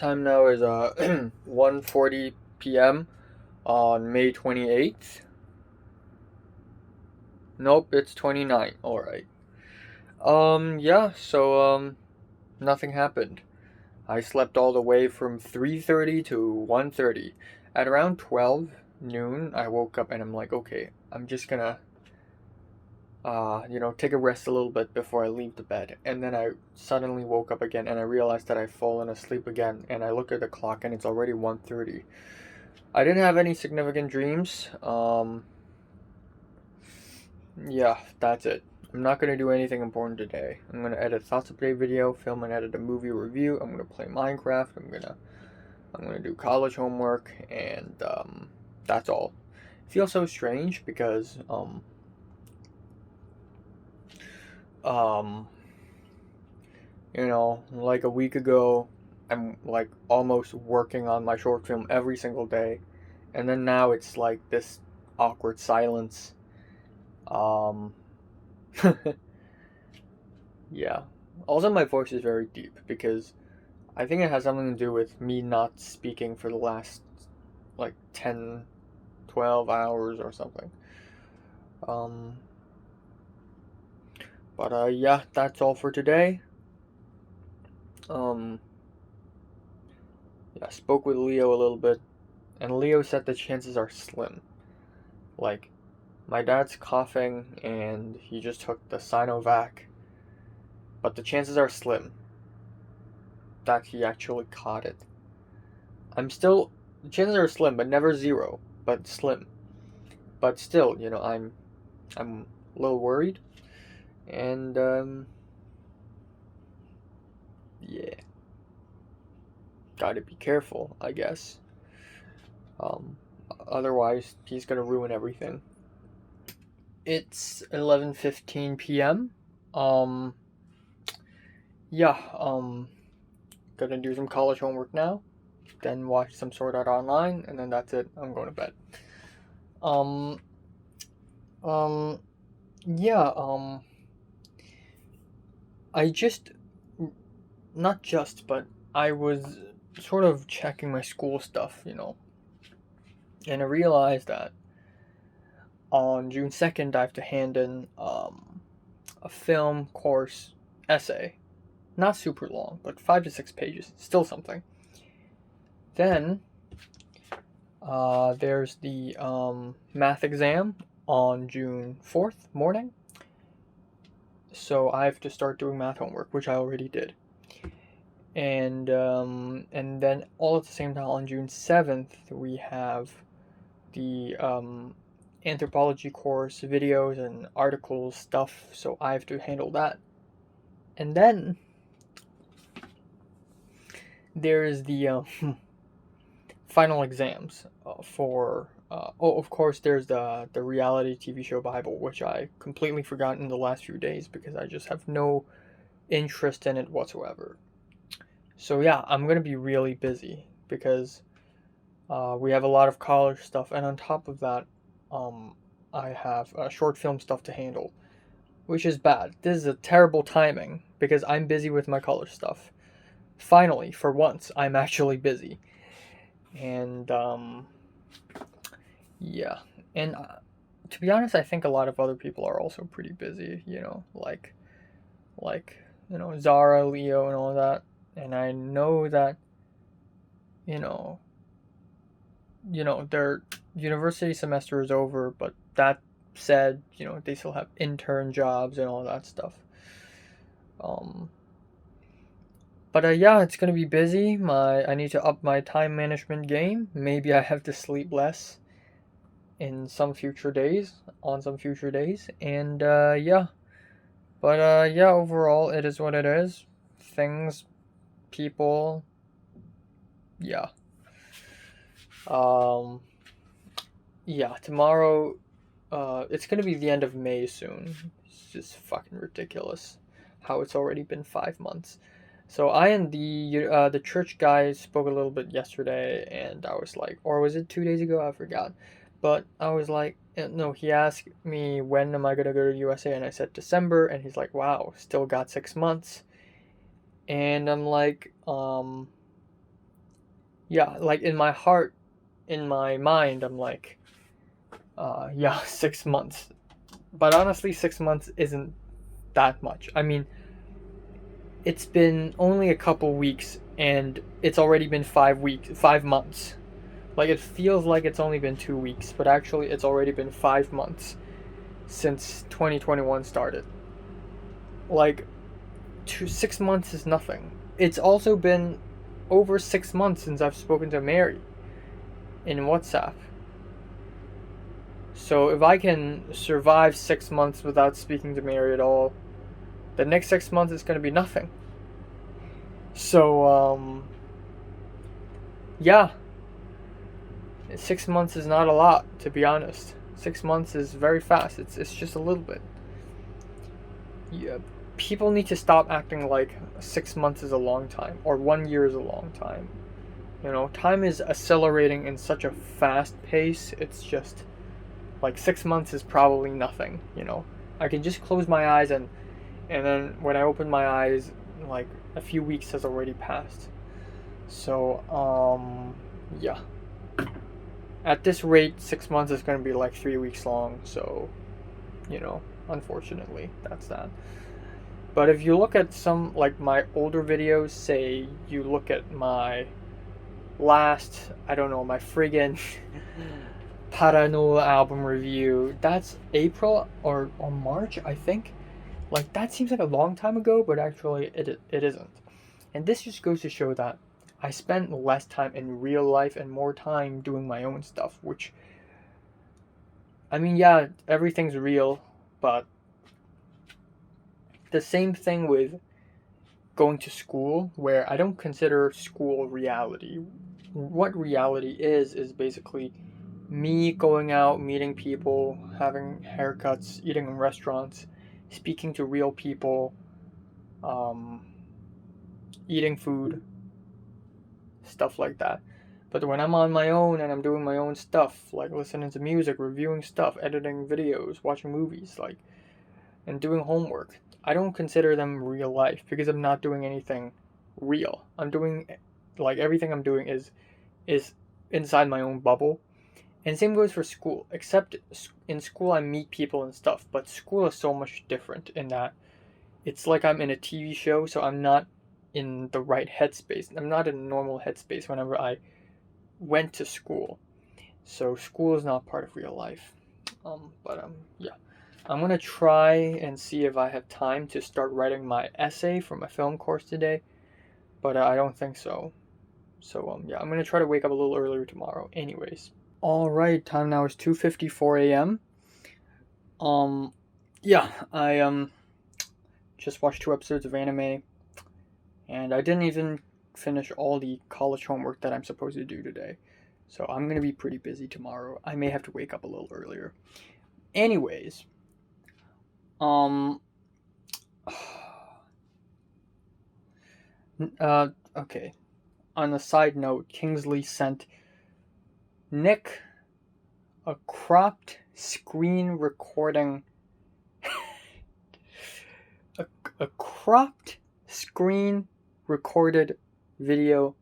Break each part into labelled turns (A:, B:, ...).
A: Time now is 1:40 p.m. on May 28th. Nope, it's 29. All right. Yeah, nothing happened. I slept all the way from 3:30 to 1:30. At around 12 noon, I woke up and I'm like, okay, I'm just gonna take a rest a little bit before I leave the bed. And then I suddenly woke up again and I realized that I'd fallen asleep again. And I look at the clock and it's already 1:30. I didn't have any significant dreams. Yeah, that's it. I'm not gonna do anything important today. I'm gonna edit thoughts update video, film and edit a movie review. I'm gonna play Minecraft. I'm gonna do college homework, and that's all. It feels so strange because um like a week ago, I'm like almost working on my short film every single day, and then now it's like this awkward silence. Um, yeah. Also, my voice is very deep because I think it has something to do with me not speaking for the last like 10, 12 hours or something. Um, but yeah, that's all for today. Um, yeah, I spoke with Leo a little bit, and Leo said the chances are slim. Like, my dad's coughing and he just took the Sinovac, but the chances are slim that he actually caught it. The chances are slim, but never zero, but slim. But still, I'm a little worried, and yeah, gotta be careful, I guess. Um, Otherwise, he's gonna ruin everything. It's 11:15 p.m. Um, yeah, gonna do some college homework now, then watch some Sword Art Online, and then that's it. I'm going to bed. Um, um, yeah, I just, not just, but I was sort of checking my school stuff, and I realized that on June 2nd, I have to hand in a film course essay. Not super long, but 5 to 6 pages. Still something. Then there's the math exam on June 4th morning. So I have to start doing math homework, which I already did. And then all at the same time on June 7th, we have the anthropology course videos and articles stuff, so I have to handle that. And then there's the final exams for of course there's the reality TV show Bible, which I completely forgot in the last few days because I just have no interest in it whatsoever. So yeah, I'm gonna be really busy because we have a lot of college stuff, and on top of that, I have short film stuff to handle, which is bad. This is a terrible timing because I'm busy with my college stuff. Finally, for once, I'm actually busy. And yeah, and to be honest, I think a lot of other people are also pretty busy. Like Zara, Leo, and all that. And I know that you know their university semester is over, but that said, they still have intern jobs and all that stuff. Um, but yeah, it's gonna be busy. I need to up my time management game. Maybe I have to sleep less in some future days, on some future days, and yeah. But yeah, overall, it is what it is. Things, people, yeah. Um, yeah. Tomorrow, it's gonna be the end of May soon. It's just fucking ridiculous how it's already been 5 months. So I and the church guy spoke a little bit yesterday, and I was like, or was it 2 days ago? I forgot. But I was like, no. He asked me when am I gonna go to USA, and I said December, and he's like, wow, still got 6 months. And I'm like, Yeah, like in my heart, in my mind, I'm like, yeah, 6 months. But honestly, 6 months isn't that much. I mean, it's been only a couple weeks and it's already been 5 weeks, 5 months. Like it feels like it's only been 2 weeks, but actually it's already been 5 months since 2021 started. Like 6 months is nothing. It's also been over 6 months since I've spoken to Mary in WhatsApp. So if I can survive 6 months without speaking to Mary at all, the next 6 months is going to be nothing. So, yeah, 6 months is not a lot, to be honest. 6 months is very fast. It's just a little bit. Yeah, people need to stop acting like 6 months is a long time or 1 year is a long time. You know, time is accelerating in such a fast pace. It's just like 6 months is probably nothing. You know, I can just close my eyes and then when I open my eyes, like a few weeks has already passed. So, yeah. At this rate, 6 months is going to be like 3 weeks long. So, you know, unfortunately, that's that. But if you look at some, like my older videos, say you look at my last, I don't know, my friggin' Paranoia album review, that's April or March, I think. Like, that seems like a long time ago, but actually it isn't. And this just goes to show that I spent less time in real life and more time doing my own stuff, which, I mean, yeah, everything's real, but the same thing with going to school, where I don't consider school reality. What reality is basically me going out, meeting people, having haircuts, eating in restaurants, speaking to real people, um, eating food, stuff like that. But when I'm on my own and I'm doing my own stuff, like listening to music, reviewing stuff, editing videos, watching movies, like, and doing homework, I don't consider them real life because I'm not doing anything real. I'm doing, like, everything I'm doing is inside my own bubble. And same goes for school, except in school I meet people and stuff, but school is so much different in that it's like I'm in a TV show, so I'm not in the right headspace. I'm not in a normal headspace whenever I went to school. So school is not part of real life. Yeah. I'm gonna try and see if I have time to start writing my essay for my film course today, but I don't think so. So yeah, I'm gonna try to wake up a little earlier tomorrow. Anyways, all right, time now is 2:54 a.m. Um, yeah, I just watched 2 episodes of anime, and I didn't even finish all the college homework that I'm supposed to do today. So I'm gonna be pretty busy tomorrow. I may have to wake up a little earlier. Anyways, um, okay. On a side note, Kingsley sent Nick a cropped screen recording, a cropped screen recorded video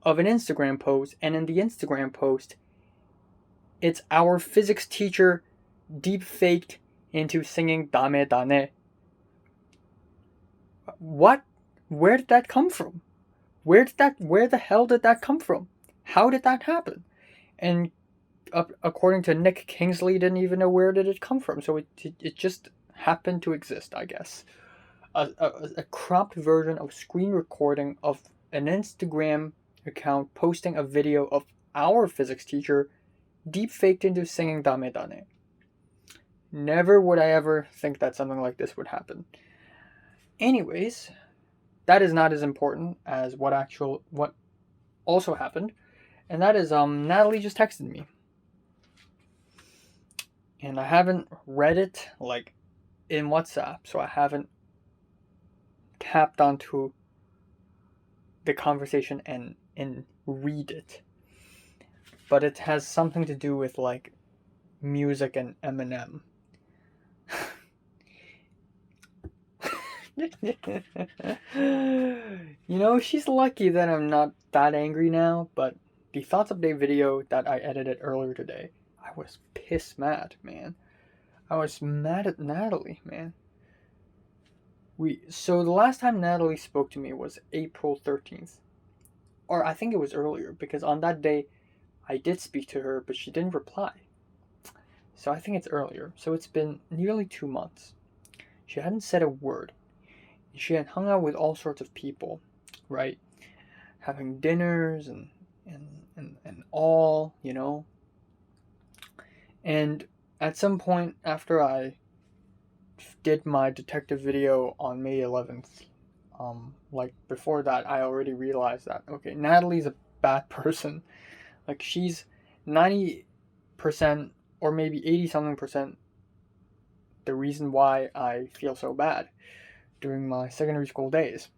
A: of an Instagram post, and in the Instagram post, it's our physics teacher deep faked into singing Dame Dane. What? Where did that come from? Where the hell did that come from? How did that happen? And according to Nick, Kingsley didn't even know where did it come from, so it just happened to exist, I guess. A cropped version of screen recording of an Instagram account posting a video of our physics teacher deep faked into singing Dame Dane. Never would I ever think that something like this would happen. Anyways, that is not as important as what also happened, and that is Natalie just texted me. And I haven't read it like in WhatsApp, so I haven't tapped onto the conversation and read it. But it has something to do with like music and Eminem. You know, she's lucky that I'm not that angry now, but the Thoughts Update video that I edited earlier today, I was pissed mad, man. I was mad at Natalie, man. So the last time Natalie spoke to me was April 13th. Or I think it was earlier, because on that day I did speak to her, but she didn't reply. So I think it's earlier. So it's been nearly 2 months. She hadn't said a word. She had hung out with all sorts of people, right? Having dinners and all, you know. And at some point after I did my detective video on May 11th, like before that, I already realized that, okay, Natalie's a bad person. Like, she's 90% or maybe 80 something percent the reason why I feel so bad during my secondary school days.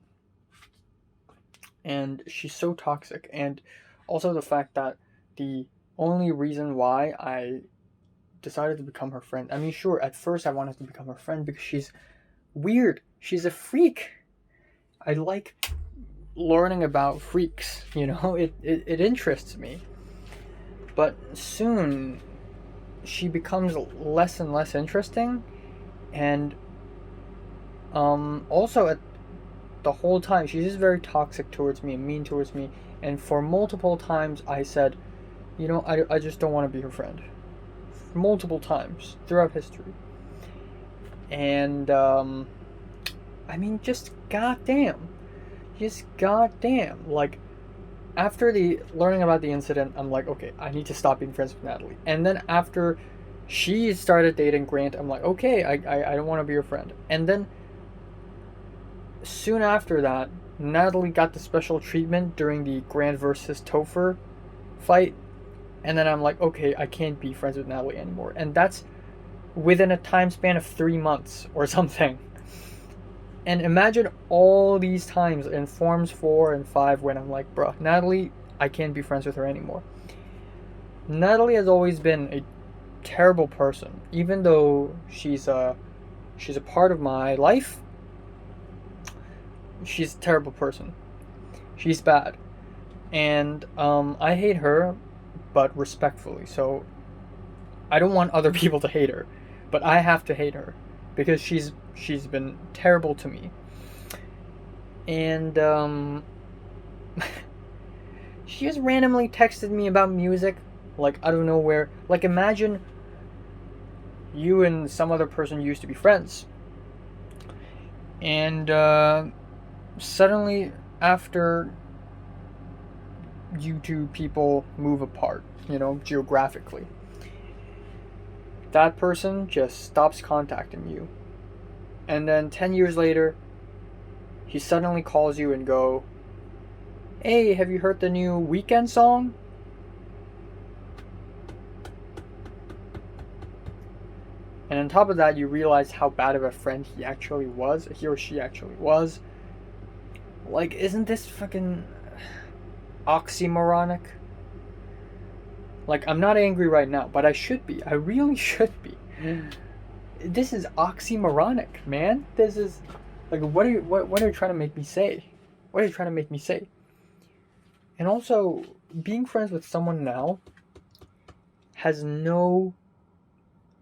A: And she's so toxic. And also the fact that the only reason why I decided to become her friend, I mean, sure, at first I wanted to become her friend because she's weird. She's a freak. I like learning about freaks, you know? It interests me. But soon she becomes less and less interesting. And also at the whole time she's just very toxic towards me and mean towards me. And for multiple times I said, you know, I just don't want to be her friend. Multiple times throughout history. And I mean, just goddamn, like, after the learning about the incident, I'm like, okay, I need to stop being friends with Natalie. And then after she started dating Grant, I'm like, okay, I don't want to be your friend. And then soon after that, Natalie got the special treatment during the Grant versus Topher fight. And then I'm like, okay, I can't be friends with Natalie anymore. And that's within a time span of 3 months or something. And imagine all these times in Forms 4 and 5 when I'm like, bruh, Natalie, I can't be friends with her anymore. Natalie has always been a terrible person. Even though she's a part of my life, she's a terrible person. She's bad. And I hate her, but respectfully. So I don't want other people to hate her, but I have to hate her because she's been terrible to me. And she just randomly texted me about music, like out of nowhere. Like, imagine you and some other person used to be friends, and suddenly after you two people move apart, you know, geographically, that person just stops contacting you. And then 10 years later, he suddenly calls you and go, hey, have you heard the new Weekend song? And on top of that, you realize how bad of a friend he or she actually was. Like, isn't this fucking oxymoronic? Like, I'm not angry right now, but I should be. I really should be. This is oxymoronic, man. This is like, what are you trying to make me say? What are you trying to make me say? And also, being friends with someone now has no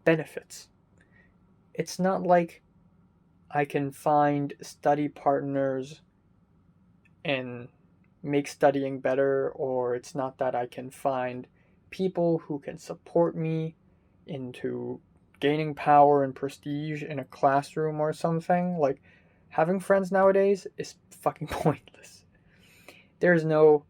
A: benefits. It's not like I can find study partners and make studying better, or it's not that I can find people who can support me into gaining power and prestige in a classroom or something. Like, having friends nowadays is fucking pointless. There's no,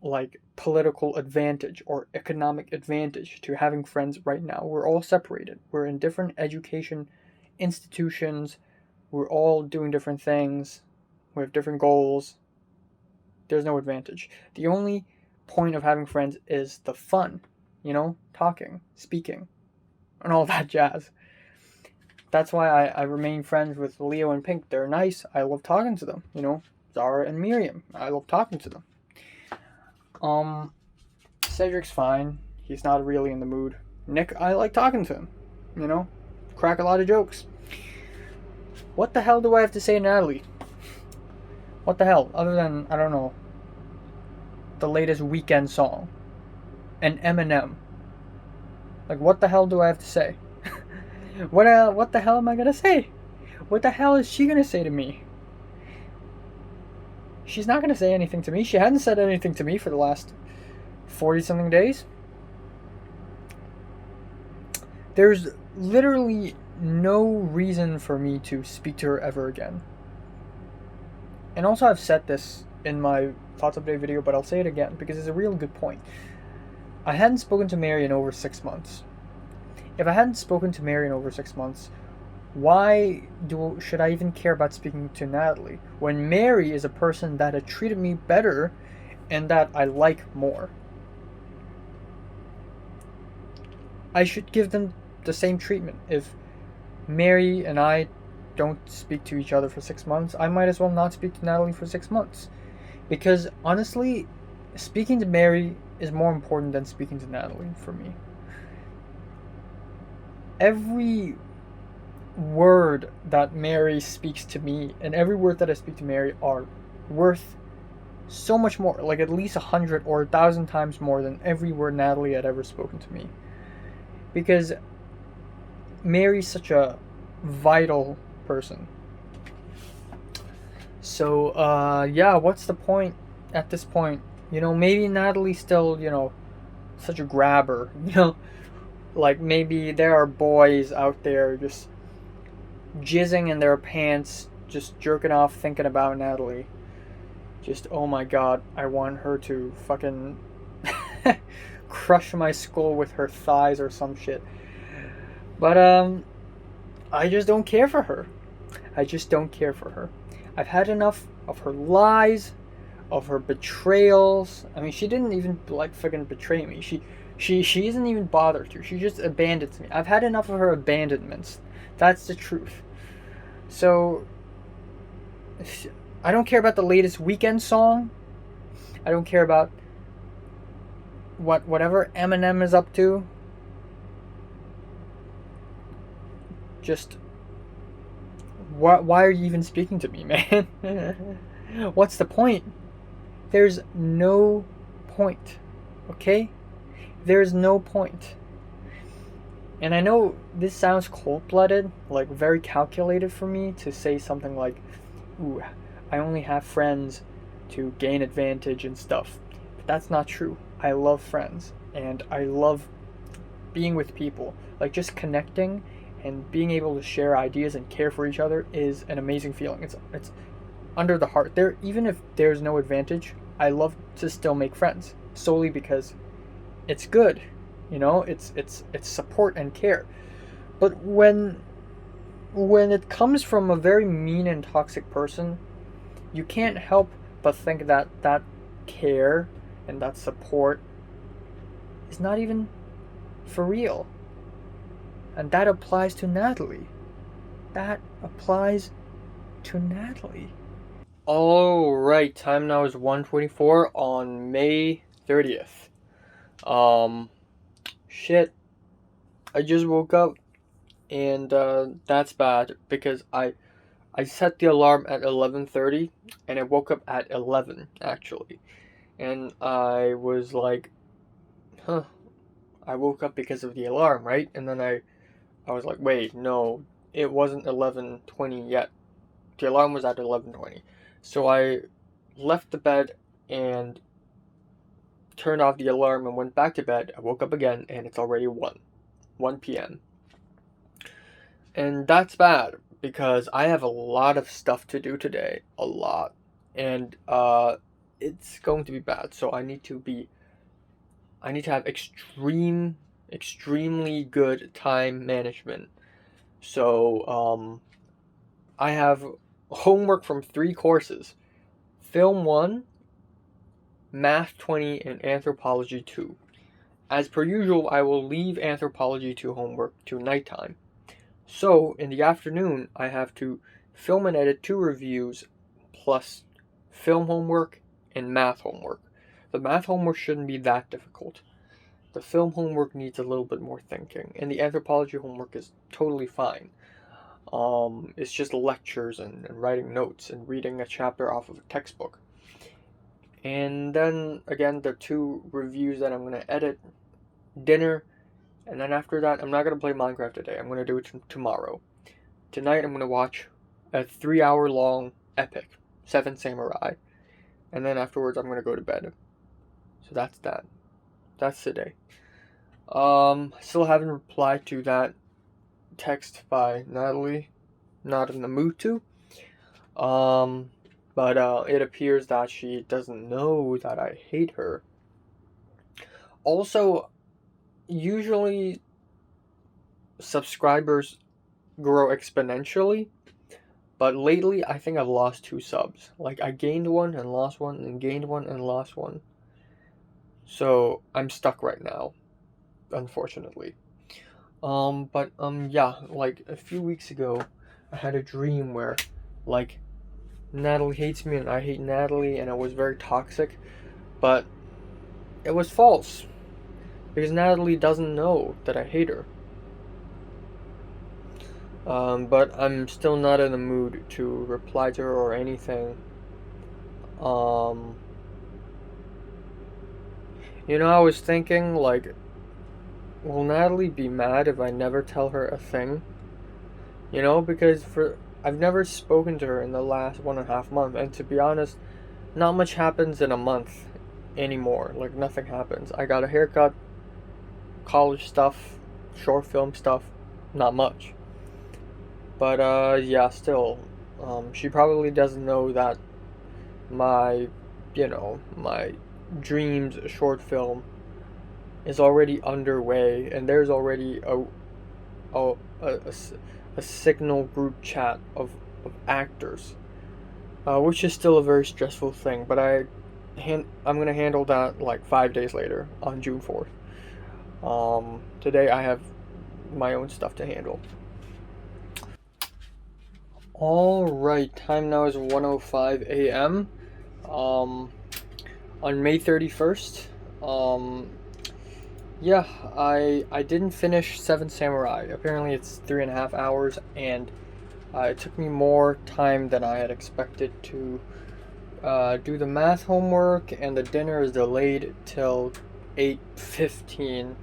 A: like, political advantage or economic advantage to having friends right now. We're all separated. We're in different education institutions. We're all doing different things. We have different goals. There's no advantage. The only point of having friends is the fun, you know, talking, speaking, and all that jazz. That's why I remain friends with Leo and Pink. They're nice. I love talking to them, you know. Zara and Miriam. I love talking to them. Cedric's fine. He's not really in the mood. Nick, I like talking to him. You know, crack a lot of jokes. What the hell do I have to say to Natalie? What the hell? Other than, I don't know. the latest Weekend song and Eminem. Like, what the hell do I have to say? What the hell am I gonna say? What the hell is she gonna say to me? She's not gonna say anything to me. She hadn't said anything to me for the last 40 something days. There's literally no reason for me to speak to her ever again. And also, I've said this in my Thoughts Update video, but I'll say it again because it's a real good point. I hadn't spoken to Mary in over 6 months. If I hadn't spoken to Mary in over 6 months, why should I even care about speaking to Natalie when Mary is a person that had treated me better and that I like more? I should give them the same treatment. If Mary and I don't speak to each other for 6 months, I might as well not speak to Natalie for 6 months. Because honestly, speaking to Mary is more important than speaking to Natalie for me. Every word that Mary speaks to me and every word that I speak to Mary are worth so much more, like at least 100 or 1,000 times more than every word Natalie had ever spoken to me. Because Mary's such a vital person. So, yeah, what's the point at this point? Maybe Natalie's still, such a grabber, like maybe there are boys out there just jizzing in their pants, just jerking off thinking about Natalie. Just, oh my god, I want her to fucking crush my skull with her thighs or some shit. But, I just don't care for her. I just don't care for her. I've had enough of her lies, of her betrayals. I mean, she didn't even, fucking betray me. She isn't even bothered to. She just abandons me. I've had enough of her abandonments. That's the truth. So, I don't care about the latest Weekend song. I don't care about whatever Eminem is up to. Just, why are you even speaking to me, man? What's the point? There's no point, okay? There's no point. And I know this sounds cold-blooded, like very calculated for me to say something like, ooh, I only have friends to gain advantage and stuff. But that's not true. I love friends, and I love being with people. Like, just connecting and being able to share ideas and care for each other is an amazing feeling. It's under the heart. Even if there's no advantage, I love to still make friends solely because it's good. It's support and care. But when it comes from a very mean and toxic person, you can't help but think that that care and that support is not even for real. And that applies to Natalie. That applies to Natalie. Alright, time now is 1:24 on May 30th. Shit. I just woke up and that's bad because I set the alarm at 11:30 and I woke up at 11 actually. And I was like, I woke up because of the alarm, right? And then I was like, wait, no, it wasn't 11:20 yet. The alarm was at 11:20. So I left the bed and turned off the alarm and went back to bed. I woke up again and it's already 1 p.m. And that's bad because I have a lot of stuff to do today. A lot. And it's going to be bad. So I need to have extremely good time management. So I have homework from 3 courses. Film 1, Math 20, and Anthropology 2. As per usual, I will leave Anthropology 2 homework to nighttime. So, in the afternoon, I have to film and edit 2 reviews, plus film homework and math homework. The math homework shouldn't be that difficult. The film homework needs a little bit more thinking, and the anthropology homework is totally fine. It's just lectures and writing notes and reading a chapter off of a textbook. And then again, the 2 reviews that I'm gonna edit: dinner, and then after that, I'm not gonna play Minecraft today. I'm gonna do it tomorrow. Tonight, I'm gonna watch a 3-hour long epic, Seven Samurai, and then afterwards, I'm gonna go to bed. So that's that. That's today. Still haven't replied to that text by Natalie. Not in the mood to. But it appears that she doesn't know that I hate her. Also, usually subscribers grow exponentially, but lately I think I've lost 2 subs. Like, I gained one and lost one and gained one and lost one. So I'm stuck right now, unfortunately. Yeah, like a few weeks ago, I had a dream where, like, Natalie hates me and I hate Natalie, and it was very toxic, but it was false, because Natalie doesn't know that I hate her. But I'm still not in the mood to reply to her or anything. I was thinking, like, will Natalie be mad if I never tell her a thing? Because I've never spoken to her in the last 1.5 months, and to be honest, not much happens in a month anymore. Like, nothing happens. I got a haircut, college stuff, short film stuff, not much. But yeah, still, she probably doesn't know that my my dreams short film is already underway, and there's already a signal group chat of actors, which is still a very stressful thing. But I'm gonna handle that like 5 days later on June 4th. Today I have my own stuff to handle. Alright, time now is 1:05 a.m. On May 31st. Yeah, I didn't finish Seven Samurai. Apparently it's 3.5 hours, and it took me more time than I had expected to do the math homework, and the dinner is delayed till 8:15.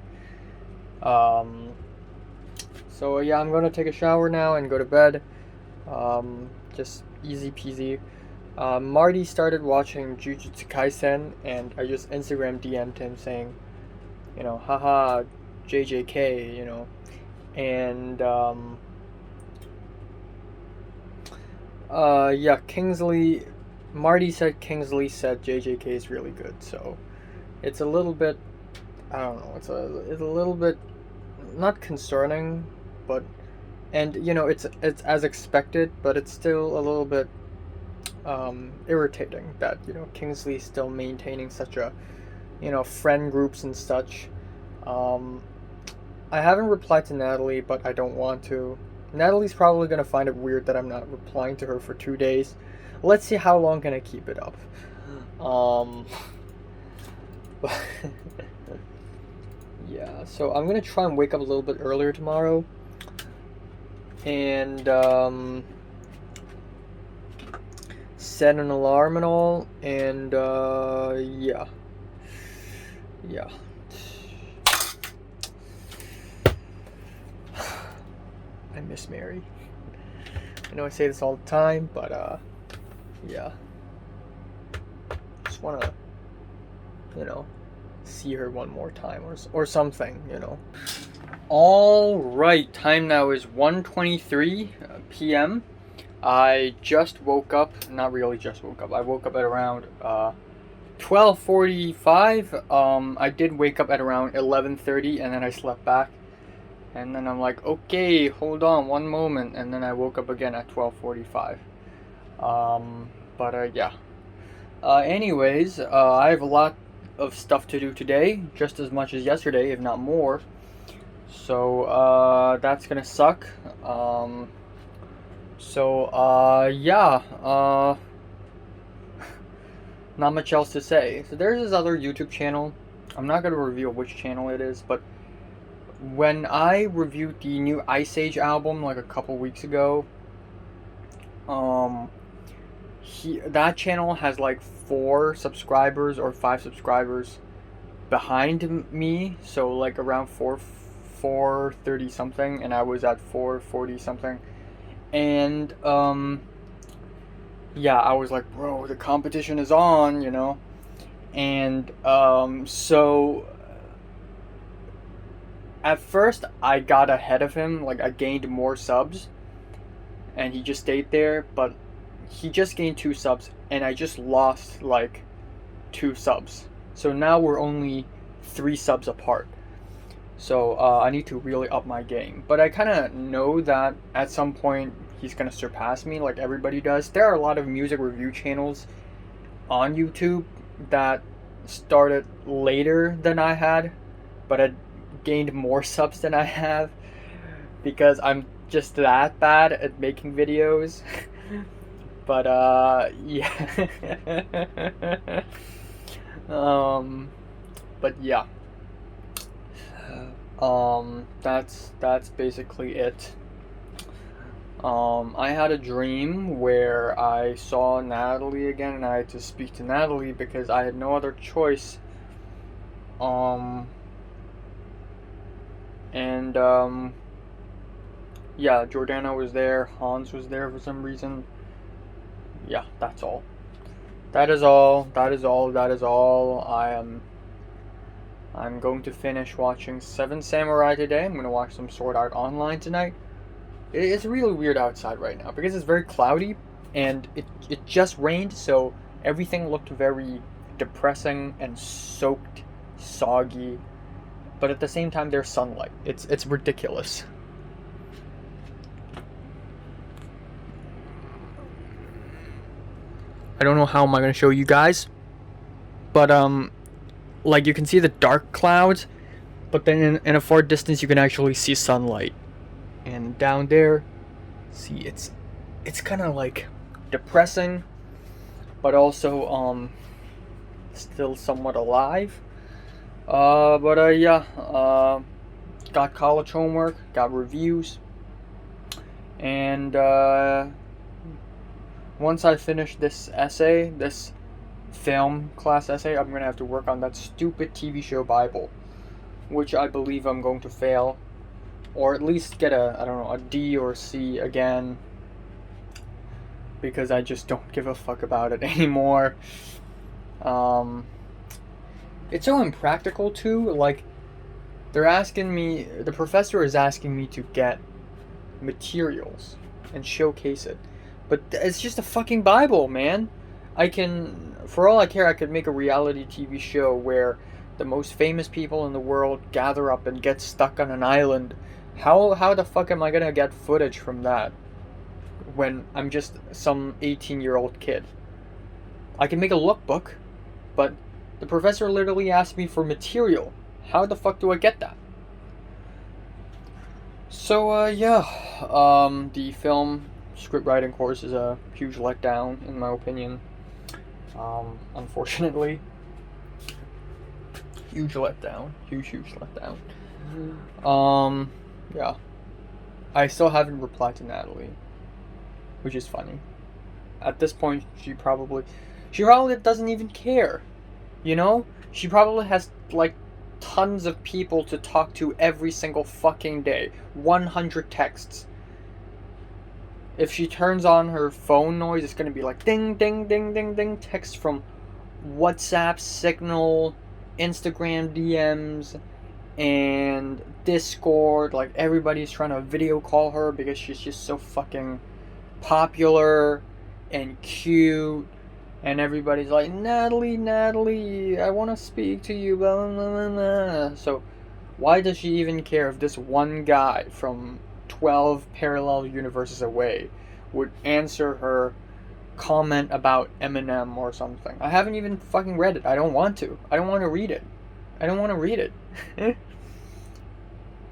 A: So yeah, I'm gonna take a shower now and go to bed. Just easy peasy. Marty started watching Jujutsu Kaisen, and I just Instagram DM'd him saying, haha, JJK, and yeah, Marty said Kingsley said JJK is really good, so it's a little bit, I don't know, it's a little bit not concerning, but it's as expected, but it's still a little bit irritating that Kingsley's still maintaining such a friend groups and such. I haven't replied to Natalie, but I don't want to. Natalie's probably gonna find it weird that I'm not replying to her for 2 days. Let's see how long can I keep it up. Yeah, so I'm gonna try and wake up a little bit earlier tomorrow, and set an alarm and all, and yeah. I miss Mary. I know I say this all the time, but yeah. Just wanna, see her one more time or something, All right, time now is 1:23 p.m. I just woke up. Not really just woke up. I woke up at around 12:45. I did wake up at around 11:30, and then I slept back. And then I'm like, okay, hold on one moment, and then I woke up again at 12:45. Yeah. Anyways, I have a lot of stuff to do today, just as much as yesterday, if not more. So that's gonna suck. Yeah. Not much else to say. So there's this other YouTube channel. I'm not gonna reveal which channel it is, but when I reviewed the new Ice Age album like a couple weeks ago, that channel has like 4 subscribers or 5 subscribers behind me, so like around 430 something, and I was at 440 something. And yeah, I was like, bro, the competition is on, you know. And so at first I got ahead of him, like I gained more subs, and he just stayed there. But he just gained 2 subs, and I just lost like 2 subs. So now we're only 3 subs apart. So I need to really up my game. But I kind of know that at some point he's going to surpass me like everybody does. There are a lot of music review channels on YouTube that started later than I had, but I gained more subs than I have because I'm just that bad at making videos. But yeah. But yeah. That's basically it. I had a dream where I saw Natalie again, and I had to speak to Natalie because I had no other choice. And yeah, Jordana was there, Hans was there for some reason. Yeah, that's all. That is all. That is all. That is all. I'm going to finish watching Seven Samurai today. I'm going to watch some Sword Art Online tonight. It's really weird outside right now because it's very cloudy, and it just rained, so everything looked very depressing and soaked, soggy. But at the same time, there's sunlight. It's ridiculous. I don't know how am I going to show you guys, but like you can see the dark clouds, but then in a far distance you can actually see sunlight. And down there, see, it's kind of like depressing, but also still somewhat alive. But yeah, got college homework, got reviews, and once I finish this essay, this film class essay, I'm gonna have to work on that stupid TV show Bible, which I believe I'm going to fail, or at least get I don't know, a D or C again, because I just don't give a fuck about it anymore. It's so impractical too. Like, the professor is asking me to get materials and showcase it, but it's just a fucking Bible, man. For all I care, I could make a reality TV show where the most famous people in the world gather up and get stuck on an island. How the fuck am I gonna get footage from that when I'm just some 18-year-old kid? I can make a lookbook, but the professor literally asked me for material. How the fuck do I get that? So yeah, the film script writing course is a huge letdown in my opinion. Unfortunately, huge letdown. Huge letdown. Yeah. I still haven't replied to Natalie, which is funny. At this point, she probably doesn't even care. You know? She probably has, like, tons of people to talk to every single fucking day. 100 texts. If she turns on her phone noise, it's gonna be like ding, ding, ding, ding, ding. Text from WhatsApp, Signal, Instagram DMs, and Discord. Like, everybody's trying to video call her because she's just so fucking popular and cute. And everybody's like, Natalie, I want to speak to you, blah, blah, blah, blah. So, why does she even care if this one guy from 12 parallel universes away would answer her comment about Eminem or something? I haven't even fucking read it. I don't want to. I don't want to read it.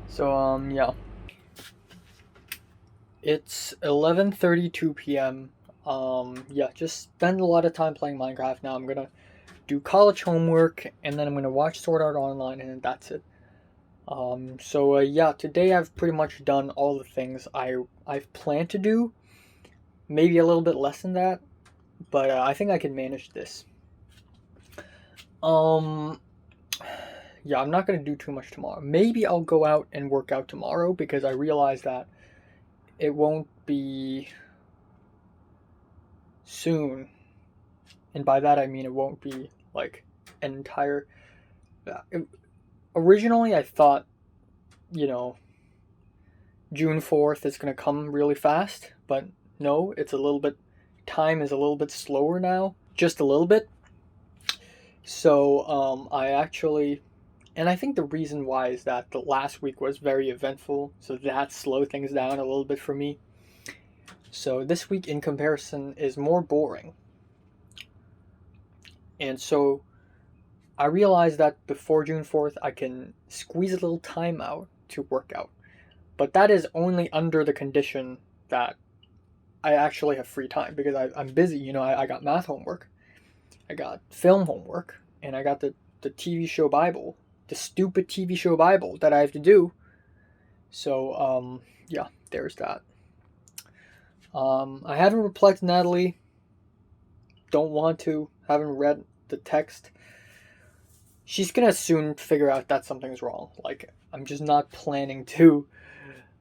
A: So, yeah. It's 11:32 p.m. Yeah, just spend a lot of time playing Minecraft now. I'm gonna do college homework, and then I'm gonna watch Sword Art Online, and that's it. So yeah, today I've pretty much done all the things I've planned to do. Maybe a little bit less than that, but I think I can manage this. Yeah, I'm not gonna do too much tomorrow. Maybe I'll go out and work out tomorrow because I realize that it won't be soon, and by that I mean it won't be like an entire. Originally, I thought, you know, June 4th is gonna come really fast, but no, it's a little bit. Time is a little bit slower now, just a little bit. So I actually, and I think the reason why is that the last week was very eventful, so that slowed things down a little bit for me. So this week, in comparison, is more boring. And so I realized that before June 4th, I can squeeze a little time out to work out. But that is only under the condition that I actually have free time because I'm busy. You know, I got math homework, I got film homework, and I got the TV show Bible, the stupid TV show Bible that I have to do. So, yeah, there's that. I haven't replied to Natalie. Don't want to. Haven't read the text. She's gonna soon figure out that something's wrong. Like, I'm just not planning to,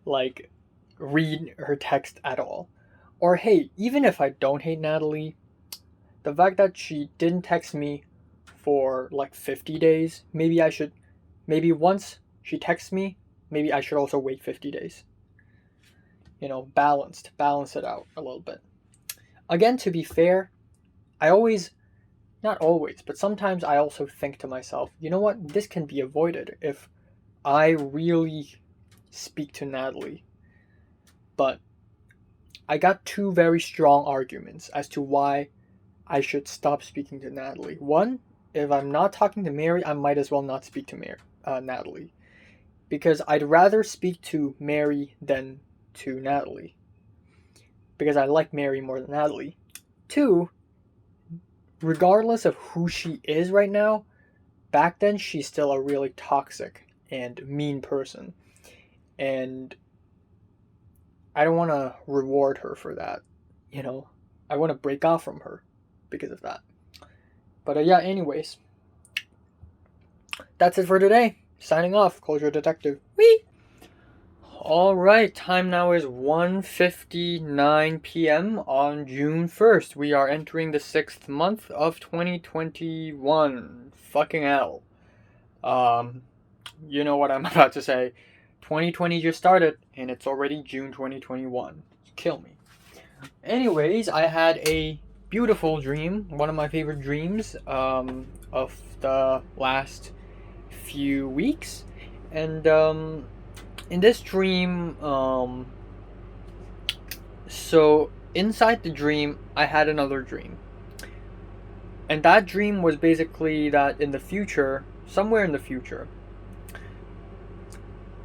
A: like, read her text at all. Or, hey, even if I don't hate Natalie, the fact that she didn't text me for, like, 50 days, maybe once she texts me, maybe I should also wait 50 days. You know, balance it out a little bit. Again, to be fair, not always, but sometimes I also think to myself, you know what, this can be avoided if I really speak to Natalie. But I got two very strong arguments as to why I should stop speaking to Natalie. One, if I'm not talking to Mary, I might as well not speak to Natalie. Because I'd rather speak to Mary than to Natalie. Because I like Mary more than Natalie. Two, regardless of who she is right now, back then she's still a really toxic and mean person. And I don't want to reward her for that. You know, I want to break off from her because of that. But yeah, anyways, that's it for today. Signing off, Closure Detective. Whee! Alright, time now is 1:59 p.m. on June 1st. We are entering the 6th month of 2021. Fucking hell. You know what I'm about to say. 2020 just started, and it's already June 2021. Kill me. Anyways, I had a beautiful dream, one of my favorite dreams of the last few weeks. And in this dream, so inside the dream, I had another dream. And that dream was basically that in the future, somewhere in the future,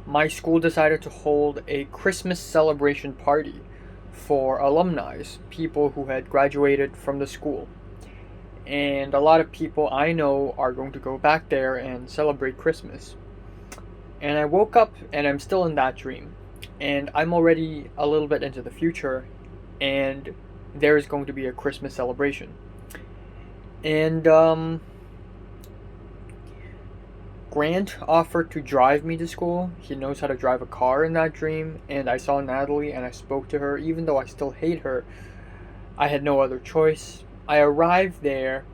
A: my school decided to hold a Christmas celebration party for alumni, people who had graduated from the school. And a lot of people I know are going to go back there and celebrate Christmas. And I woke up and I'm still in that dream. And I'm already a little bit into the future, and there is going to be a Christmas celebration. And Grant offered to drive me to school. He knows how to drive a car in that dream, and I saw Natalie and I spoke to her. Even though I still hate her, I had no other choice. I arrived there,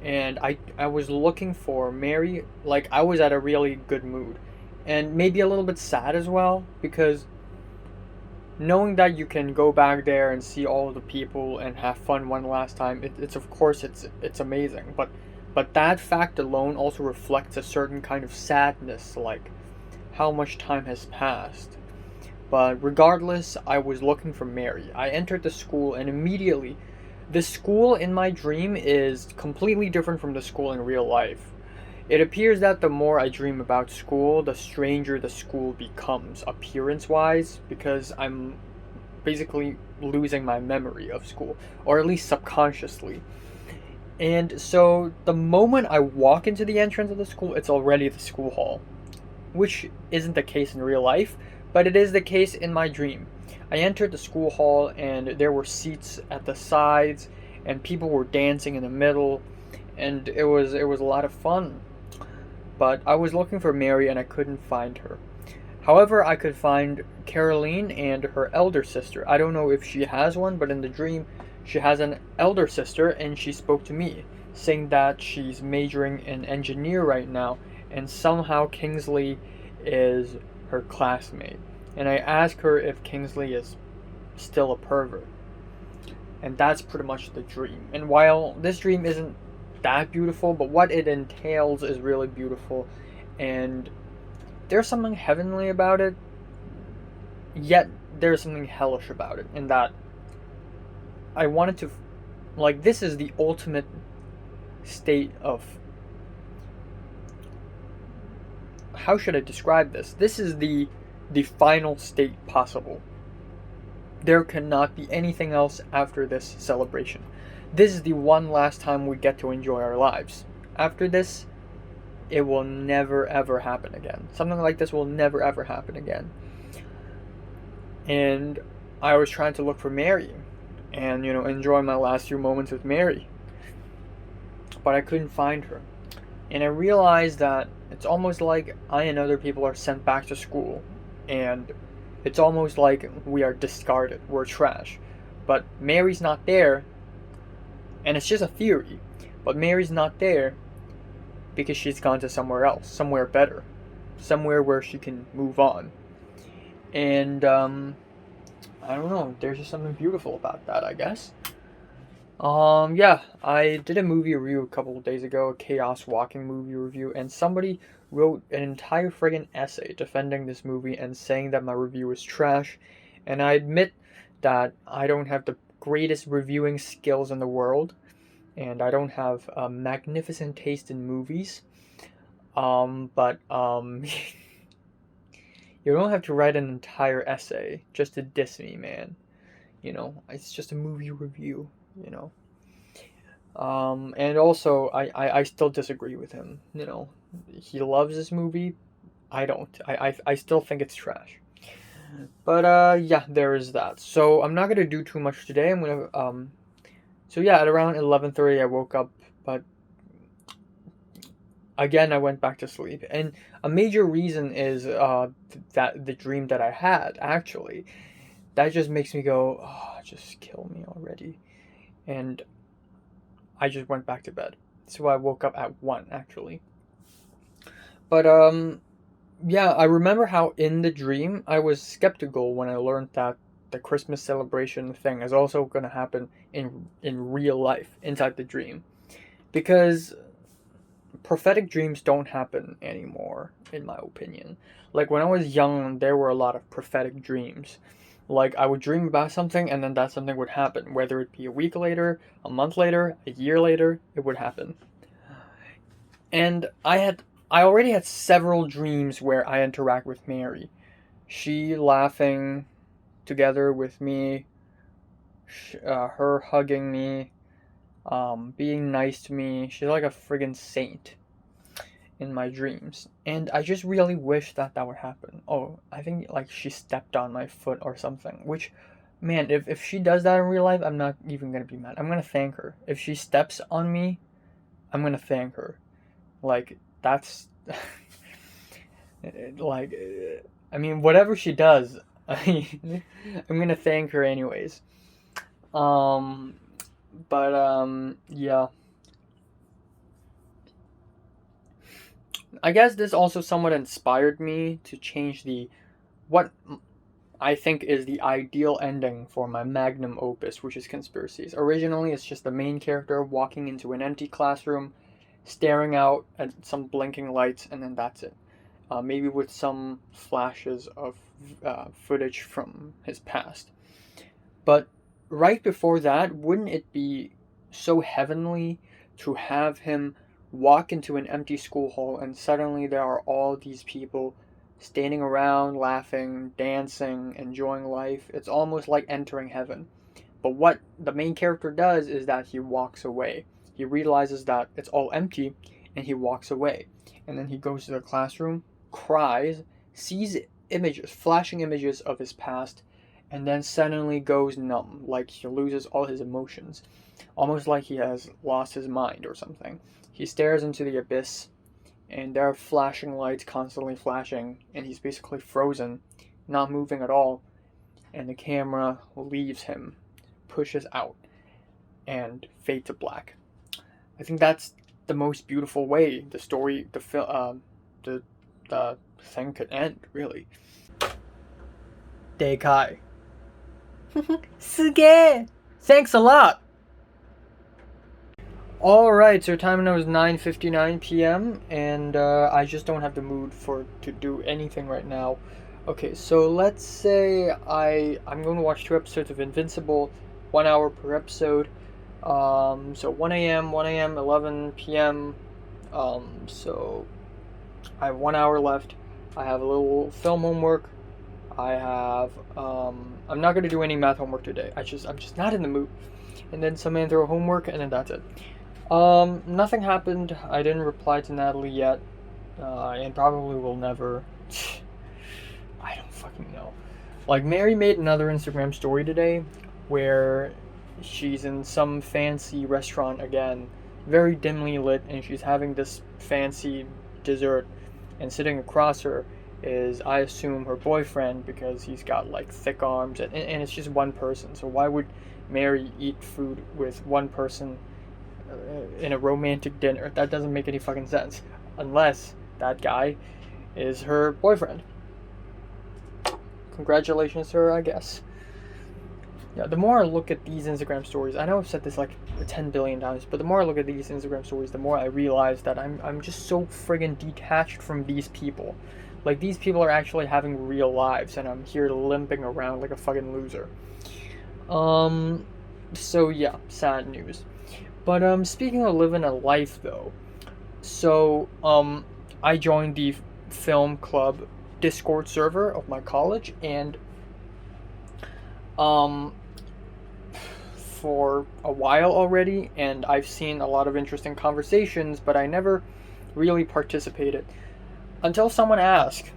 A: and I was looking for Mary. Like, I was at a really good mood, and maybe a little bit sad as well, because knowing that you can go back there and see all the people and have fun one last time, it's of course it's amazing, but that fact alone also reflects a certain kind of sadness, like how much time has passed. But regardless, I was looking for Mary. I entered the school, and immediately, the school in my dream is completely different from the school in real life. It appears that the more I dream about school, the stranger the school becomes, appearance-wise, because I'm basically losing my memory of school, or at least subconsciously. And so, the moment I walk into the entrance of the school, it's already the school hall, which isn't the case in real life, but it is the case in my dream. I entered the school hall, and there were seats at the sides, and people were dancing in the middle, and it was a lot of fun. But I was looking for Mary and I couldn't find her. However, I could find Caroline and her elder sister. I don't know if she has one, but in the dream, she has an elder sister, and she spoke to me, saying that she's majoring in engineer right now, and somehow Kingsley is her classmate. And I asked her if Kingsley is still a pervert. And that's pretty much the dream. And while this dream isn't that beautiful, but what it entails is really beautiful, and there's something heavenly about it, yet there's something hellish about it, in that I wanted to, like, this is the ultimate state of, how should I describe this? This is the final state possible. There cannot be anything else after this celebration. This is the one last time we get to enjoy our lives. After this, it will never ever happen again. Something like this will never ever happen again. And I was trying to look for Mary and, enjoy my last few moments with Mary. But I couldn't find her. And I realized that it's almost like I and other people are sent back to school, and it's almost like we are discarded, we're trash. But Mary's not there, and it's just a theory, but Mary's not there because she's gone to somewhere else, somewhere better, somewhere where she can move on. And I don't know, there's just something beautiful about that, I guess. Yeah, I did a movie review a couple of days ago, a Chaos Walking movie review, and somebody wrote an entire friggin' essay defending this movie and saying that my review was trash. And I admit that I don't have the greatest reviewing skills in the world, and I don't have a magnificent taste in movies. But you don't have to write an entire essay just to diss me, man. It's just a movie review. And also, I still disagree with him. He loves this movie. I don't. I still think it's trash. But yeah, there is that. So I'm not gonna do too much today. I'm gonna So yeah, at around 11:30 I woke up, but again I went back to sleep. And a major reason is that the dream that I had, actually, that just makes me go, oh, just kill me already. And I just went back to bed. So I woke up at 1, actually. But yeah, I remember how in the dream I was skeptical when I learned that the Christmas celebration thing is also going to happen in real life inside the dream, because prophetic dreams don't happen anymore, in my opinion. Like when I was young, there were a lot of prophetic dreams. Like I would dream about something and then that something would happen, whether it be a week later, a month later, a year later, it would happen. And I already had several dreams where I interact with Mary. She laughing together with me, her hugging me, being nice to me. She's like a friggin' saint in my dreams. And I just really wish that that would happen. Oh, I think like she stepped on my foot or something. Which, man, if she does that in real life, I'm not even gonna be mad. I'm gonna thank her. If she steps on me, I'm gonna thank her. Like, that's like, I mean, whatever she does, I'm gonna thank her anyways. Um, but yeah. I guess this also somewhat inspired me to change what I think is the ideal ending for my magnum opus, which is Conspiracies. Originally, it's just the main character walking into an empty classroom, staring out at some blinking lights, and then that's it. Maybe with some flashes of footage from his past. But right before that, wouldn't it be so heavenly to have him walk into an empty school hall and suddenly there are all these people standing around, laughing, dancing, enjoying life? It's almost like entering heaven. But what the main character does is that he walks away. He realizes that it's all empty and he walks away. And then he goes to the classroom, cries, sees images, flashing images of his past, and then suddenly goes numb, like he loses all his emotions. almost like he has lost his mind or something. He stares into the abyss, and there are flashing lights constantly flashing, and he's basically frozen, not moving at all, and the camera leaves him, pushes out, and fade to black. I think that's the most beautiful way the story, the thing could end, really. Deikai. すげえ! Thanks a lot! Alright, so time now is 9:59 p.m. and I just don't have the mood to do anything right now. Okay, so let's say I'm going to watch 2 episodes of Invincible, 1 hour per episode. So 1 a.m., 1 a.m., 11 p.m. So I have 1 hour left. I have a little film homework. I have I'm not gonna do any math homework today. I'm just not in the mood. And then some anthro homework, and then that's it. Nothing happened. I didn't reply to Natalie yet, and probably will never. I don't fucking know. Like, Mary made another Instagram story today where she's in some fancy restaurant again, very dimly lit, and she's having this fancy dessert, and sitting across her is, I assume, her boyfriend, because he's got like thick arms, and it's just one person. So why would Mary eat food with one person in a romantic dinner? That doesn't make any fucking sense, unless that guy is her boyfriend. Congratulations to her, I guess. Yeah, the more I look at these Instagram stories, I know I've said this like 10 billion times, but the more I look at these Instagram stories, the more I realize that I'm just so friggin' detached from these people. Like, these people are actually having real lives, and I'm here limping around like a fucking loser. So yeah, sad news. But speaking of living a life though, so I joined the film club Discord server of my college, and for a while already, and I've seen a lot of interesting conversations, but I never really participated until someone asked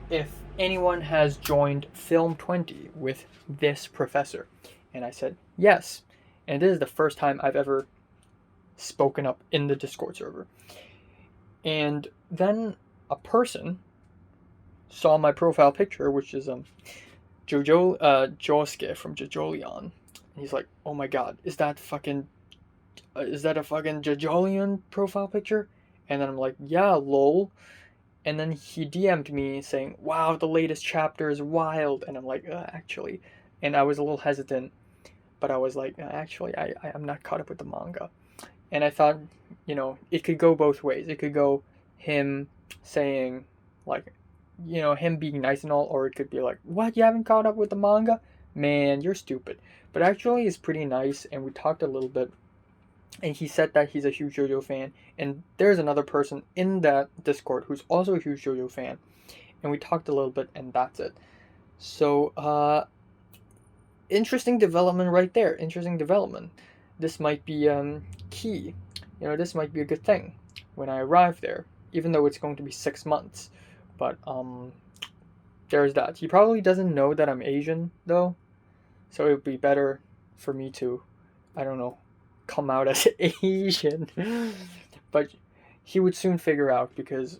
A: if anyone has joined Film 20 with this professor. And I said yes. And this is the first time I've ever spoken up in the Discord server. And then a person saw my profile picture, which is Josuke from Jojolion. And he's like, "Oh my god, is that a fucking Jojolion profile picture?" And then I'm like, "Yeah, lol." And then he DM'd me saying, "Wow, the latest chapter is wild." And I'm like, actually. And I was a little hesitant, but I was like, actually, I'm not caught up with the manga. And I thought, it could go both ways. It could go him saying, like, him being nice and all, or it could be like, "What, you haven't caught up with the manga? Man, you're stupid." But actually, it's pretty nice, and we talked a little bit. And he said that he's a huge JoJo fan, and there's another person in that Discord who's also a huge JoJo fan, and we talked a little bit, and that's it. So, interesting development right there. Interesting development. This might be key. This might be a good thing when I arrive there, even though it's going to be 6 months. But there's that. He probably doesn't know that I'm Asian though, so it would be better for me to, I don't know, come out as Asian. But he would soon figure out, because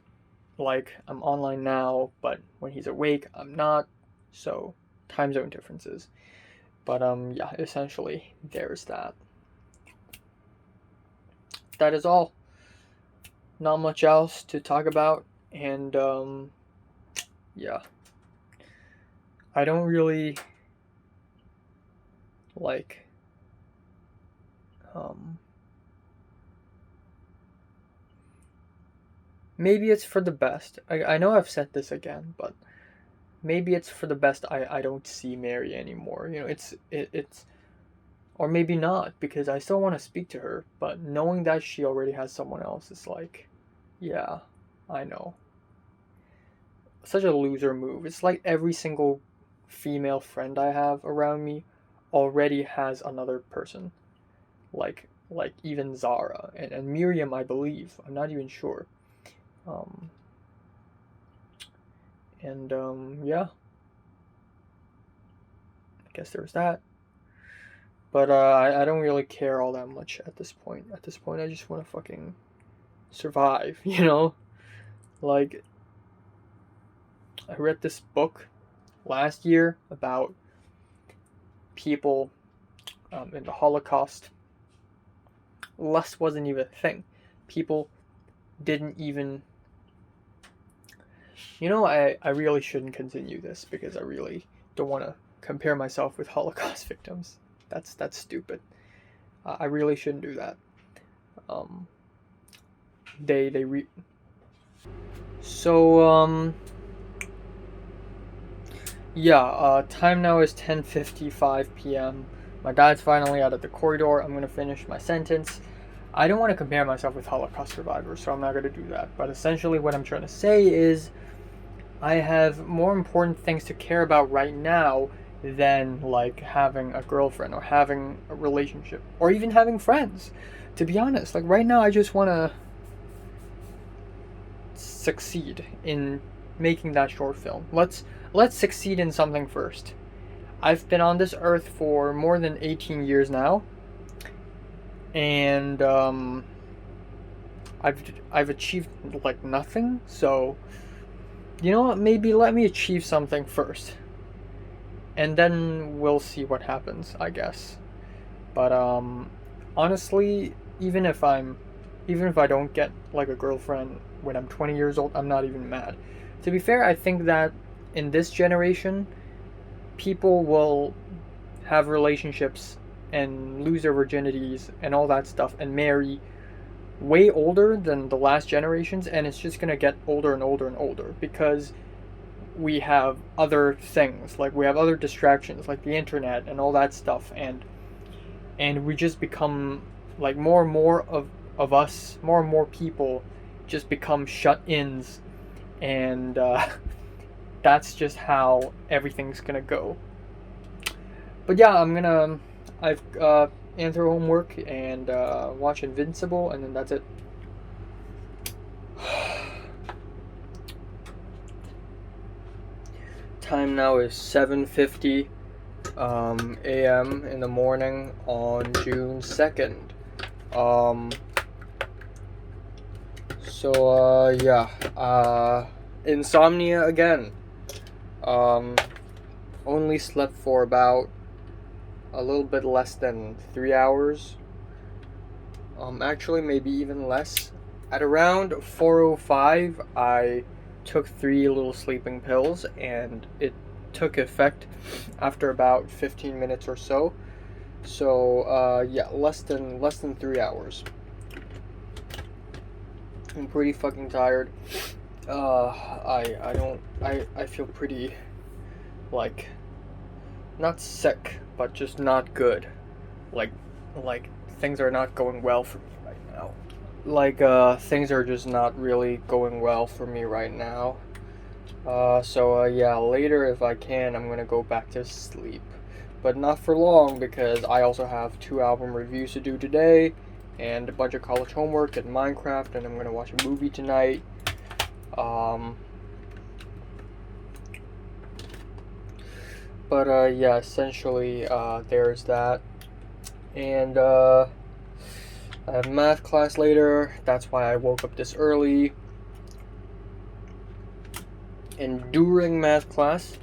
A: like, I'm online now, but when he's awake I'm not, so time zone differences. But yeah, essentially there's that. That is all. Not much else to talk about, and yeah, I don't really like maybe it's for the best. I know I've said this again, but maybe it's for the best I don't see Mary anymore. It's or maybe not, because I still want to speak to her, but knowing that she already has someone else is like, yeah, I know. Such a loser move. It's like every single female friend I have around me already has another person. Like even Zara and Miriam, I believe. I'm not even sure. Yeah. I guess there's that. But I don't really care all that much at this point. At this point, I just want to fucking survive, you know? Like, I read this book last year about people in the Holocaust. Lust wasn't even a thing. People didn't even. You know, I really shouldn't continue this because I really don't want to compare myself with Holocaust victims. That's stupid. I really shouldn't do that. Um, they re. So yeah. Time now is 10:55 p.m. My dad's finally out of the corridor. I'm gonna finish my sentence. I don't want to compare myself with Holocaust survivors, so I'm not gonna do that. But essentially, what I'm trying to say is, I have more important things to care about right now than like having a girlfriend or having a relationship or even having friends. To be honest, like right now I just want to succeed in making that short film. Let's succeed in something first. I've been on this earth for more than 18 years now, and I've achieved like nothing. So, you know what? Maybe let me achieve something first, and then we'll see what happens, I guess. But honestly, even if I don't get like a girlfriend when I'm 20 years old, I'm not even mad. To be fair, I think that in this generation, people will have relationships and lose their virginities and all that stuff and marry way older than the last generations, and it's just gonna get older and older and older because we have other things, like we have other distractions like the internet and all that stuff, and we just become like more and more of us, more and more people just become shut-ins, and that's just how everything's gonna go. But yeah, I've answer homework and watch Invincible, and then that's it. Time now is 7:50 a.m. in the morning on June 2nd. Yeah, insomnia again. Only slept for about a little bit less than 3 hours. Actually, maybe even less. At around 4:05, I took 3 little sleeping pills, and it took effect after about 15 minutes or so. So yeah, less than 3 hours. I'm pretty fucking tired. I feel pretty, like, not sick, but just not good. Like things are not going well for me right now. Like things are just not really going well for me right now. So yeah, later if I can, I'm gonna go back to sleep. But not for long, because I also have 2 album reviews to do today, and a bunch of college homework and Minecraft, and I'm gonna watch a movie tonight. But yeah, essentially, there's that. And I have math class later. That's why I woke up this early. And during math class,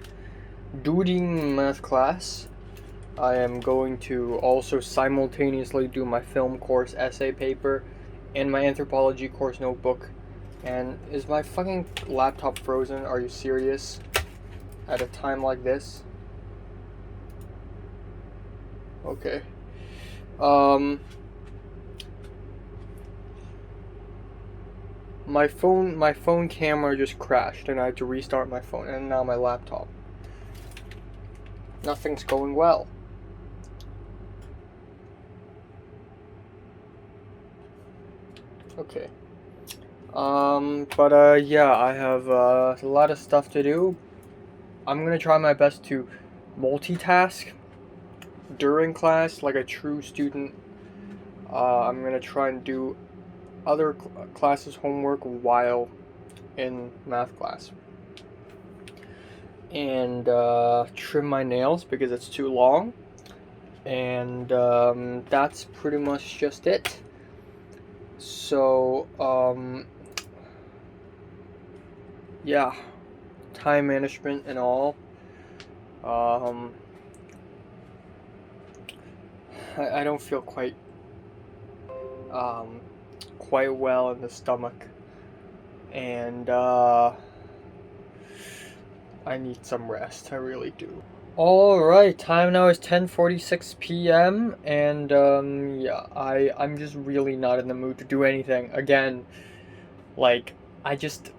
A: I am going to also simultaneously do my film course essay paper and my anthropology course notebook. And is my fucking laptop frozen? Are you serious? At a time like this? Okay. My phone camera just crashed, and I had to restart my phone, and now my laptop. Nothing's going well. Okay. But yeah, I have a lot of stuff to do. I'm gonna try my best to multitask during class like a true student. I'm gonna try and do other classes' homework while in math class. And trim my nails because it's too long. And that's pretty much just it. So, yeah, time management and all. I don't feel quite well in the stomach, and I need some rest. I really do. Alright, time now is 10:46 p.m. and yeah, I'm just really not in the mood to do anything. Again, like I'm just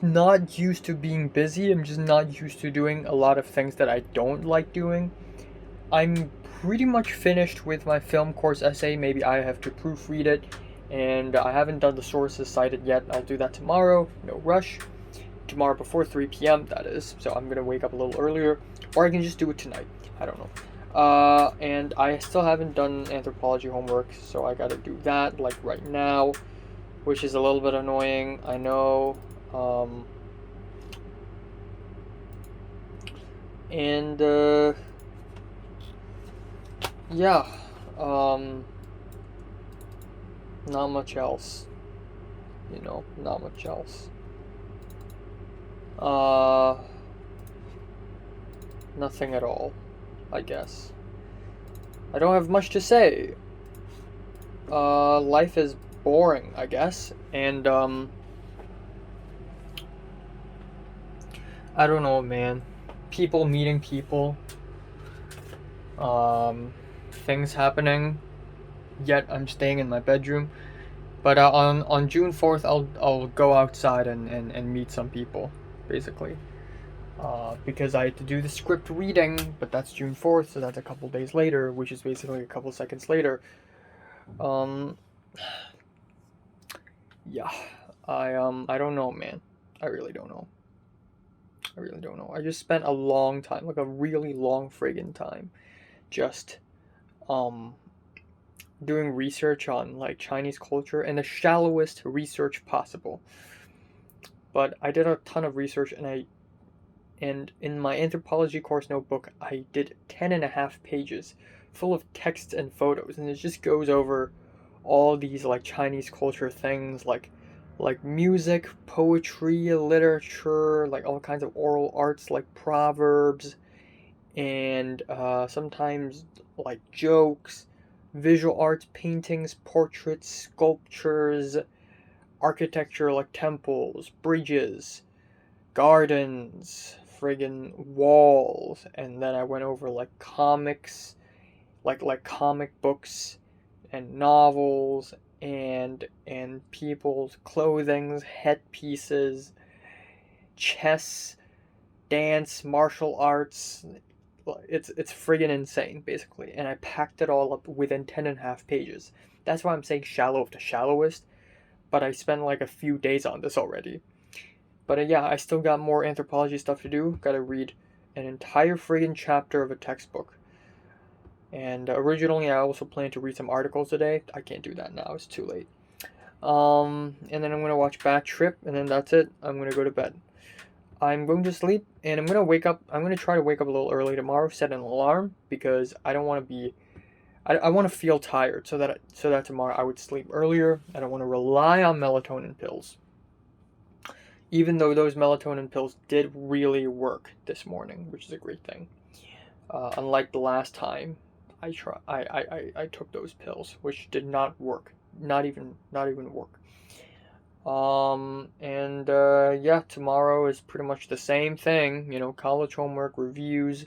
A: not used to being busy. I'm just not used to doing a lot of things that I don't like doing. I'm pretty much finished with my film course essay. Maybe I have to proofread it, and I haven't done the sources cited yet. I'll do that tomorrow. No rush. Tomorrow before 3 p.m. that is. So I'm gonna wake up a little earlier, or I can just do it tonight. I don't know. And I still haven't done anthropology homework, so I gotta do that like right now, which is a little bit annoying. I know. And yeah, not much else. Not much else. Nothing at all, I guess. I don't have much to say. Life is boring, I guess, and I don't know, man. People meeting people, things happening. Yet I'm staying in my bedroom. But on June 4th, I'll go outside and meet some people, basically. Because I had to do the script reading, but that's June 4th, so that's a couple days later, which is basically a couple seconds later. Yeah, I don't know, man. I really don't know. I just spent a long time, like a really long friggin' time, just doing research on like Chinese culture and the shallowest research possible. But I did a ton of research, and in my anthropology course notebook, I did 10.5 pages full of texts and photos, and it just goes over all these like Chinese culture things, like music, poetry, literature, like all kinds of oral arts, like proverbs, and sometimes like jokes, visual arts, paintings, portraits, sculptures, architecture like temples, bridges, gardens, friggin' walls, and then I went over like comics, like comic books and novels and people's clothings, headpieces, chess, dance, martial arts. It's friggin' insane, basically, and I packed it all up within 10.5 pages. That's why I'm saying shallow of the shallowest, but I spent like a few days on this already. But yeah, I still got more anthropology stuff to do. Gotta read an entire friggin' chapter of a textbook. And originally, I also planned to read some articles today. I can't do that now; it's too late. And then I'm gonna watch Bad Trip, and then that's it. I'm gonna go to bed. I'm going to sleep, and I'm gonna wake up. I'm gonna try to wake up a little early tomorrow. Set an alarm because I don't want to be. I want to feel tired so that tomorrow I would sleep earlier. I don't want to rely on melatonin pills. Even though those melatonin pills did really work this morning, which is a great thing. Unlike the last time I took those pills, which did not work. Not even work. And yeah, tomorrow is pretty much the same thing. College homework, reviews,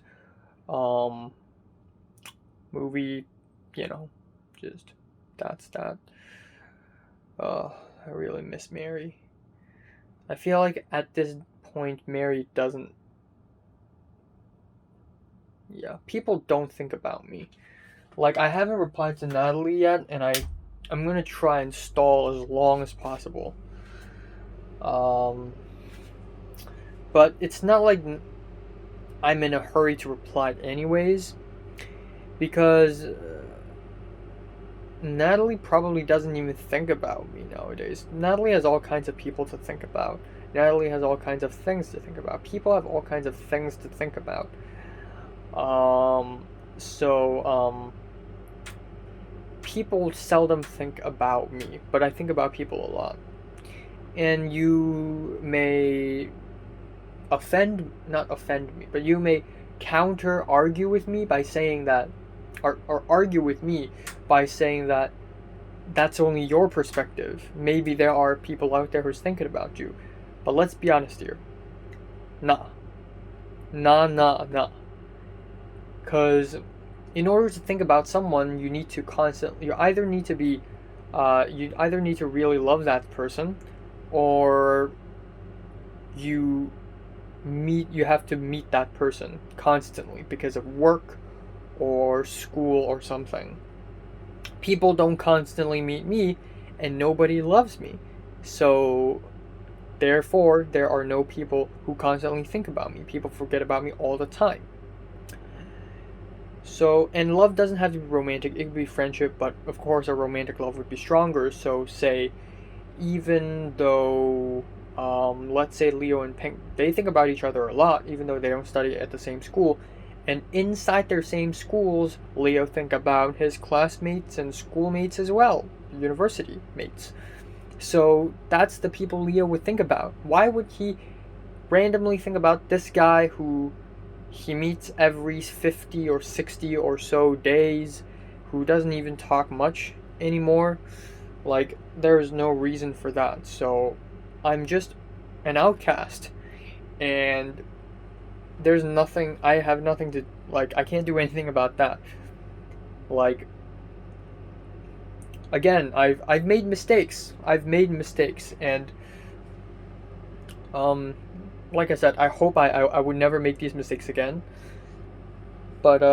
A: movie. Just that's that. I really miss Mary. I feel like at this point, Mary doesn't. Yeah, people don't think about me. Like, I haven't replied to Natalie yet, and I'm gonna try and stall as long as possible. But it's not like I'm in a hurry to reply anyways, because Natalie probably doesn't even think about me nowadays. Natalie has all kinds of people to think about. Natalie has all kinds of things to think about. People have all kinds of things to think about. So people seldom think about me, but I think about people a lot. And you may not offend me, but you may counter argue with me by saying that, or argue with me by saying that that's only your perspective. Maybe there are people out there who's thinking about you. But let's be honest here. Nah. Nah. Because in order to think about someone, you need to constantly, you either need to really love that person, or you you have to meet that person constantly because of work or school or something. People don't constantly meet me, and nobody loves me. So therefore, there are no people who constantly think about me. People forget about me all the time. So, and love doesn't have to be romantic, it could be friendship, but of course a romantic love would be stronger. So say, even though, let's say Leo and Pink, they think about each other a lot, even though they don't study at the same school, and inside their same schools, Leo think about his classmates and schoolmates as well, university mates. So that's the people Leo would think about. Why would he randomly think about this guy who he meets every 50 or 60 or so days, who doesn't even talk much anymore? Like, there's no reason for that. So I'm just an outcast, and I have nothing to, like, I can't do anything about that. Like, again, I've made mistakes. And like I said, I hope I would never make these mistakes again. But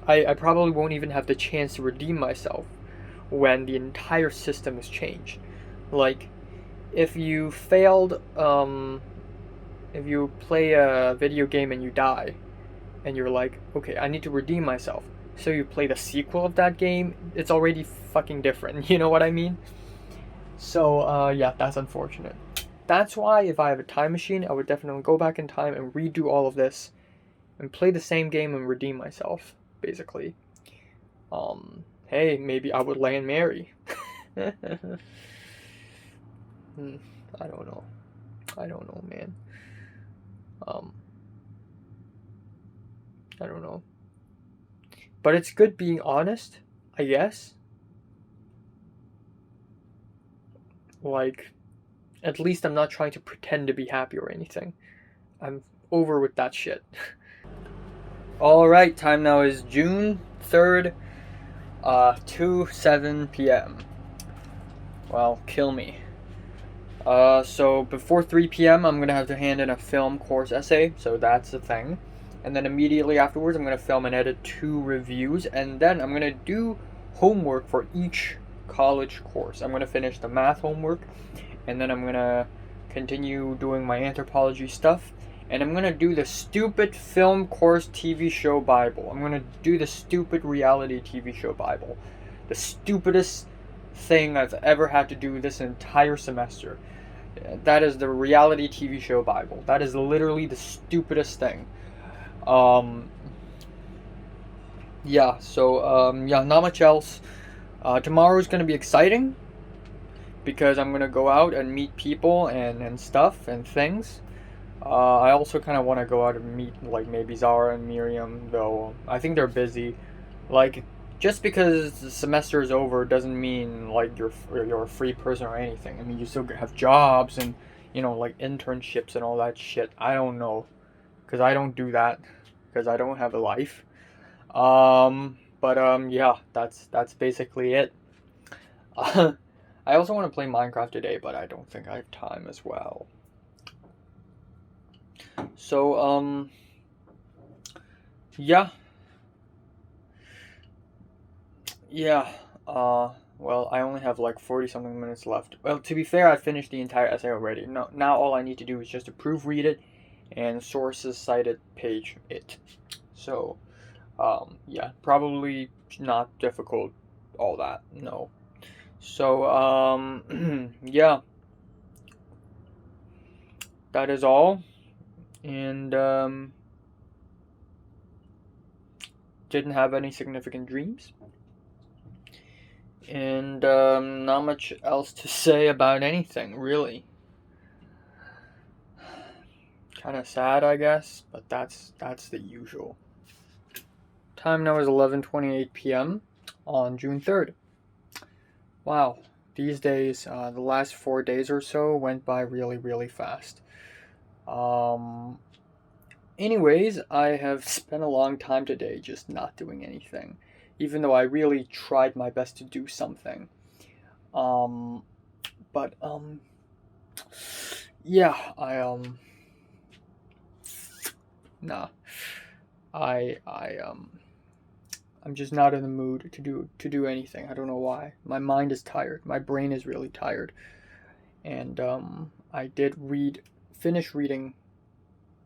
A: I probably won't even have the chance to redeem myself when the entire system is changed. Like, if you failed, if you play a video game and you die, and you're like, okay, I need to redeem myself. So you play the sequel of that game, it's already fucking different. You know what I mean? So, yeah, that's unfortunate. That's why if I have a time machine, I would definitely go back in time and redo all of this and play the same game and redeem myself, basically. Hey, maybe I would land Mary. I don't know. Man. I don't know. But it's good being honest, I guess. Like, at least I'm not trying to pretend to be happy or anything. I'm over with that shit. Alright, time now is June 3rd, 2:07 p.m. Well, kill me. So before 3 p.m. I'm gonna have to hand in a film course essay, so that's the thing. And then immediately afterwards I'm gonna film and edit 2 reviews, and then I'm gonna do homework for each college course. I'm gonna finish the math homework, and then I'm gonna continue doing my anthropology stuff, and I'm gonna do the stupid film course TV show Bible. I'm gonna do the stupid reality TV show Bible. The stupidest thing I've ever had to do this entire semester. That is the reality TV show Bible. That is literally the stupidest thing. Yeah, so, yeah, not much else. Tomorrow's gonna be exciting because I'm gonna go out and meet people and stuff and things. I also kind of want to go out and meet, like, maybe Zara and Miriam, though I think they're busy. Like, just because the semester is over doesn't mean, like, you're a free person or anything. I mean, you still have jobs and, you know, like, internships and all that shit. I don't know, because I don't do that, because I don't have a life. But, yeah, that's basically it. I also want to play Minecraft today, but I don't think I have time as well. So, yeah. Yeah, well, I only have like 40 something minutes left. Well, to be fair, I finished the entire essay already. No, now all I need to do is just to proofread it and sources cited page it. So, yeah, probably not difficult, all that, no. So, yeah, that is all. And, didn't have any significant dreams. And not much else to say about anything, really. Kind of sad, I guess, but that's the usual. Time now is 11:28 p.m. on June 3rd. Wow, these days, the last 4 days or so went by really, really fast. Um, Anyways, I have spent a long time today just not doing anything, even though I really tried my best to do something. Um, but yeah, nah, I'm just not in the mood to do anything. I don't know why. My mind is tired. My brain is really tired, and I did finish reading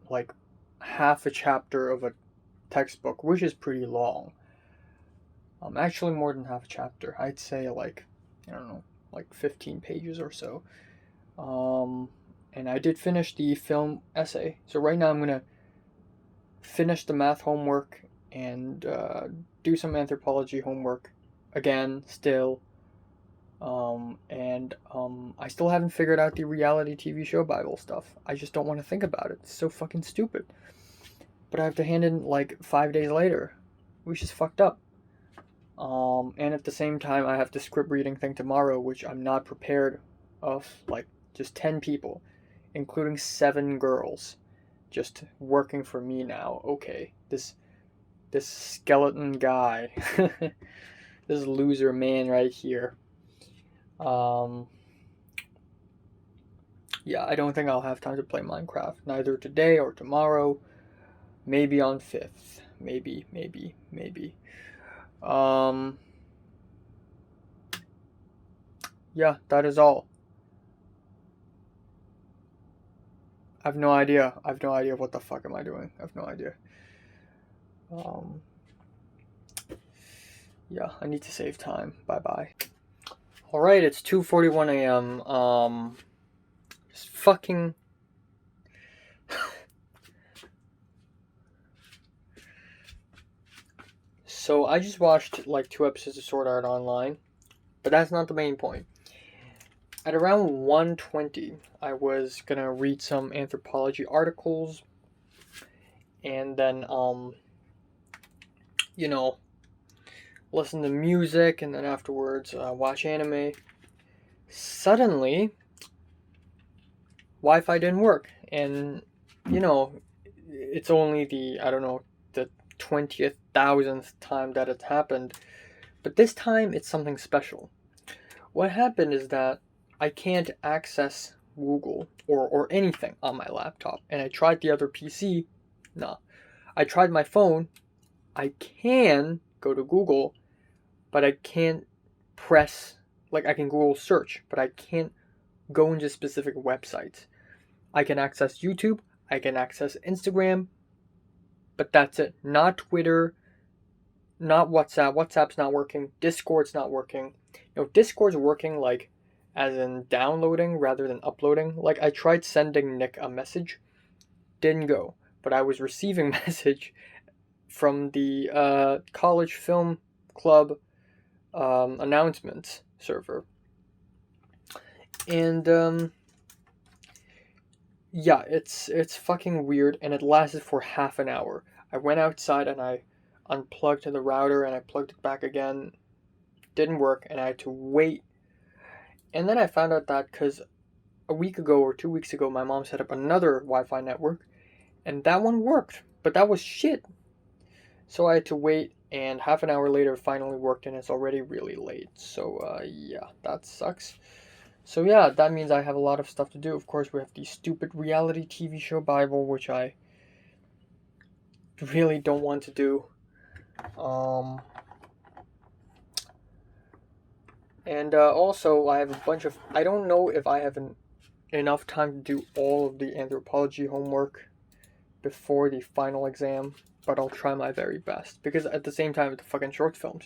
A: like half a chapter of a textbook, which is pretty long. Actually, more than half a chapter. I'd say like, I don't know, like 15 pages or so. And I did finish the film essay. So right now I'm gonna finish the math homework and do some anthropology homework again. Still, I still haven't figured out the reality TV show Bible stuff. I just don't want to think about it. It's so fucking stupid. But I have to hand in like 5 days later, which is fucked up. And at the same time, I have the script reading thing tomorrow, which I'm not prepared of. Like just 10 people, including 7 girls, just working for me now. Okay, this skeleton guy, this loser man right here. Yeah, I don't think I'll have time to play Minecraft, neither today or tomorrow. Maybe on 5th. Maybe. Yeah, that is all. I have no idea. What the fuck am I doing. I have no idea. Yeah, I need to save time. Bye. Alright, it's 2:41 a.m. Just fucking... So, I just watched like 2 episodes of Sword Art Online, but that's not the main point. At around 1:20, I was gonna read some anthropology articles, and then, listen to music, and then afterwards watch anime. Suddenly, Wi-Fi didn't work, and it's only the 20th thousandth time that it's happened, but this time it's something special. What happened is that I can't access Google or anything on my laptop, and I tried the other PC. Nah, I tried my phone. I can go to Google, but I can't press, like I can Google search, but I can't go into specific websites. I can access YouTube, I can access Instagram, but that's it. Not Twitter, not WhatsApp. WhatsApp's not working. Discord's not working. No, Discord's working like as in downloading rather than uploading. Like I tried sending Nick a message, didn't go, but I was receiving message from the college film club announcements server. And yeah, it's fucking weird, and it lasted for half an hour. I went outside and I unplugged the router and I plugged it back again. Didn't work, and I had to wait. And then I found out that because a week ago or 2 weeks ago, my mom set up another Wi-Fi network, and that one worked, but that was shit. So I had to wait, and half an hour later, it finally worked, and it's already really late. So yeah, that sucks. So yeah, that means I have a lot of stuff to do. Of course, we have the stupid reality TV show Bible, which I really don't want to do. And also, I have a bunch of... I don't know if I have enough time to do all of the anthropology homework before the final exam, but I'll try my very best. Because at the same time, it's the fucking short films,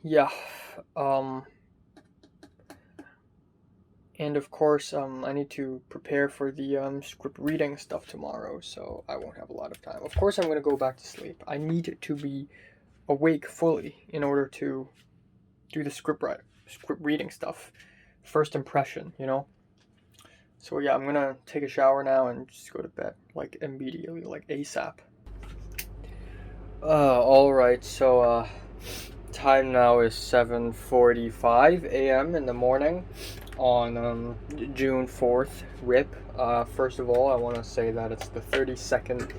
A: Yeah. And of course, I need to prepare for the script reading stuff tomorrow, so I won't have a lot of time. Of course, I'm going to go back to sleep. I need to be awake fully in order to do the script reading stuff. First impression, you know? So yeah, I'm going to take a shower now and just go to bed, like immediately, like ASAP. Alright, so, time now is 7:45 a.m. in the morning on June 4th, RIP. First of all, I want to say that it's the 32nd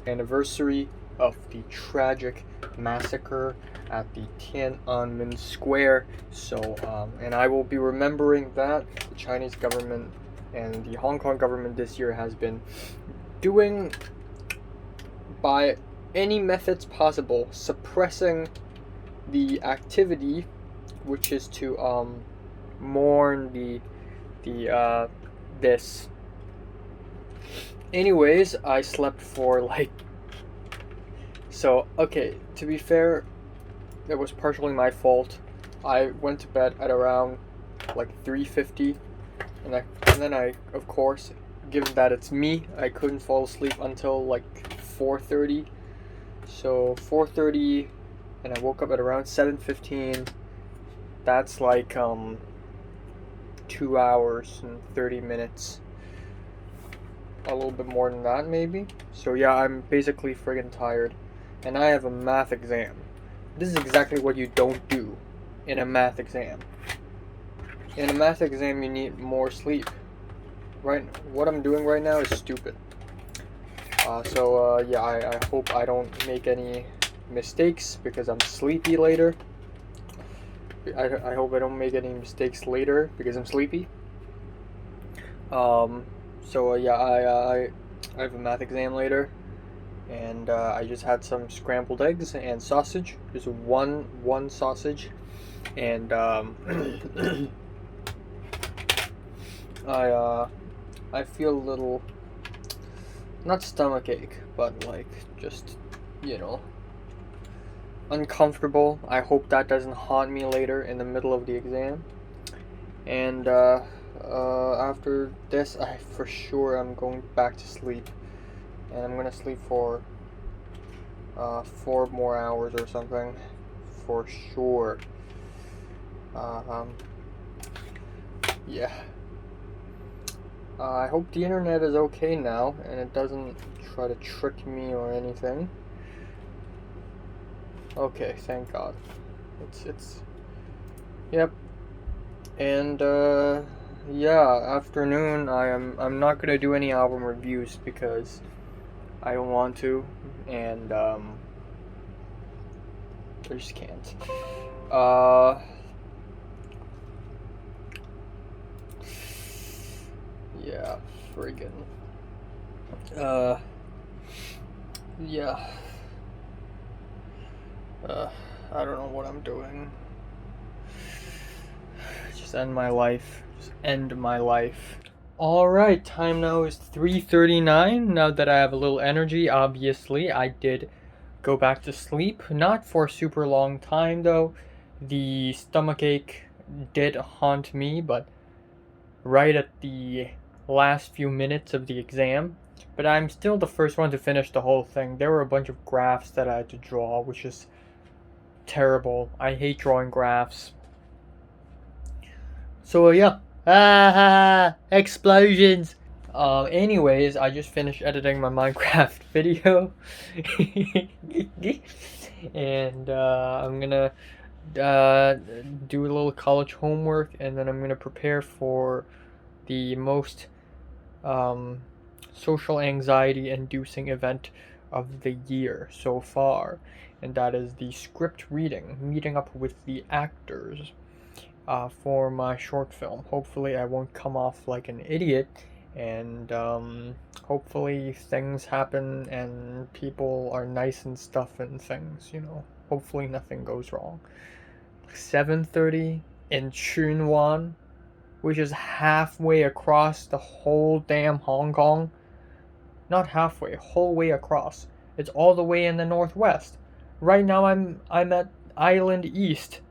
A: anniversary of the tragic massacre at the Tiananmen Square. So, and I will be remembering that the Chinese government and the Hong Kong government this year has been doing, by any methods possible, suppressing the activity, which is to mourn this. Anyways, I slept for like, so okay, to be fair, it was partially my fault. I went to bed at around like 3:50, and then I, of course, given that it's me, I couldn't fall asleep until like 4:30. So 4:30, and I woke up at around 7:15. That's like 2 hours and 30 minutes. A little bit more than that, maybe. So yeah, I'm basically friggin' tired, and I have a math exam. This is exactly what you don't do in a math exam. In a math exam, you need more sleep. Right? What I'm doing right now is stupid. Yeah, I hope I don't make any mistakes because I'm sleepy later. I hope I don't make any mistakes later because I'm sleepy. Yeah, I have a math exam later, and I just had some scrambled eggs and sausage. Just one sausage, and I feel a little, not stomachache, but like just, you know, uncomfortable. I hope that doesn't haunt me later in the middle of the exam. And after this, for sure I'm going back to sleep, and I'm gonna sleep for 4 more hours or something, for sure. Yeah. I hope the internet is okay now and it doesn't try to trick me or anything. Okay, thank God. It's yep. And yeah, afternoon I'm not gonna do any album reviews because I don't want to, and I just can't. Yeah, friggin'. Yeah. I don't know what I'm doing. Just end my life. Just end my life. Alright, time now is 3:39. Now that I have a little energy, obviously, I did go back to sleep. Not for a super long time, though. The stomachache did haunt me, but right at the last few minutes of the exam. But I'm still the first one to finish the whole thing. There were a bunch of graphs that I had to draw, which is terrible. I hate drawing graphs. So yeah. Explosions. Anyways, I just finished editing my Minecraft video. And I'm gonna do a little college homework, and then I'm gonna prepare for the most social anxiety inducing event of the year so far, and that is the script reading, meeting up with the actors for my short film. Hopefully I won't come off like an idiot, and hopefully things happen and people are nice and stuff and things, you know. Hopefully nothing goes wrong. 7:30 in Chunwan, which is halfway across the whole damn Hong Kong. Not halfway, whole way across. It's all the way in the northwest. Right now I'm at Island East.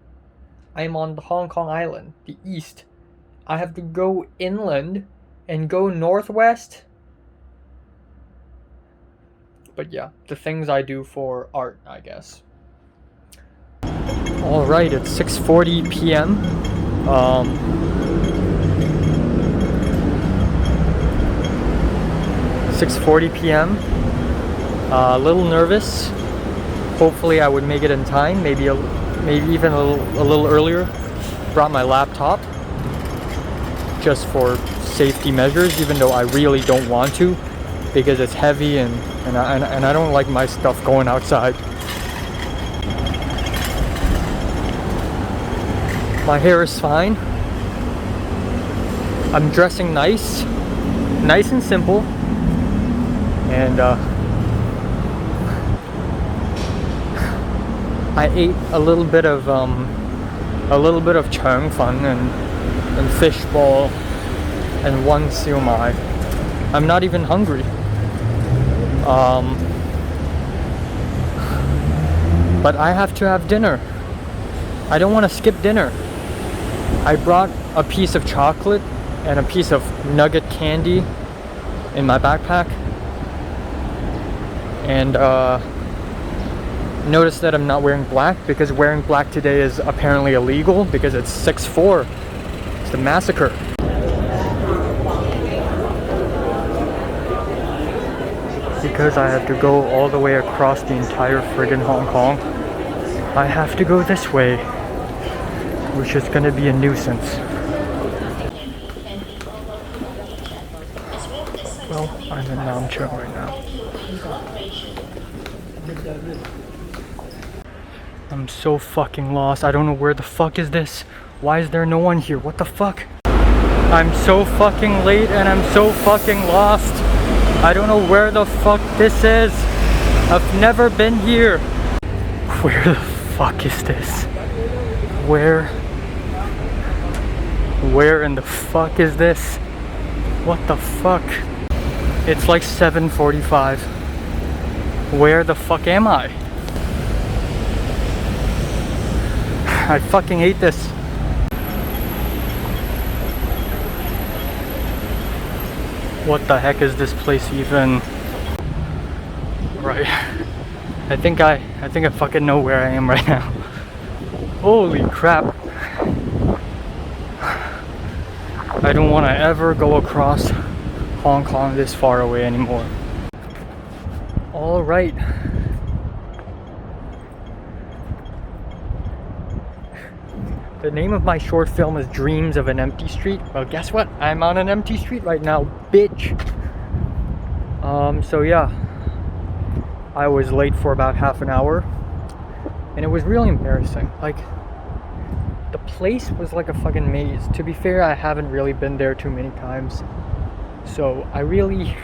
A: I'm on the Hong Kong Island, the East I have to go inland and go northwest. But yeah, the things I do for art, I guess. Alright, it's 6:40 p.m. 6:40 p.m. A little nervous. Hopefully I would make it in time, maybe even a little earlier. Brought my laptop just for safety measures, even though I really don't want to, because it's heavy and I don't like my stuff going outside. My hair is fine. I'm dressing nice and simple, and I ate a little bit of chang fan and fish ball and one siu mai. I'm not even hungry. But I have to have dinner. I don't want to skip dinner. I brought a piece of chocolate and a piece of nugget candy in my backpack, and notice that I'm not wearing black, because wearing black today is apparently illegal because it's 6/4. It's the massacre. Because I have to go all the way across the entire friggin' Hong Kong, I have to go this way, which is gonna be a nuisance. Well, I'm in Nam Chong right now. I'm so fucking lost. I don't know where the fuck is this. Why is there no one here? What the fuck? I'm so fucking late and I'm so fucking lost. I don't know where the fuck this is. I've never been here. Where the fuck is this? Where in the fuck is this? What the fuck? It's like 7:45. Where the fuck am I? I fucking hate this. What the heck is this place even? Right. I think I fucking know where I am right now. Holy crap. I don't want to ever go across Hong Kong this far away anymore. All right. The name of my short film is Dreams of an Empty Street. Well, guess what? I'm on an empty street right now, bitch. So yeah, I was late for about half an hour, and it was really embarrassing. Like, the place was like a fucking maze. To be fair, I haven't really been there too many times, so I really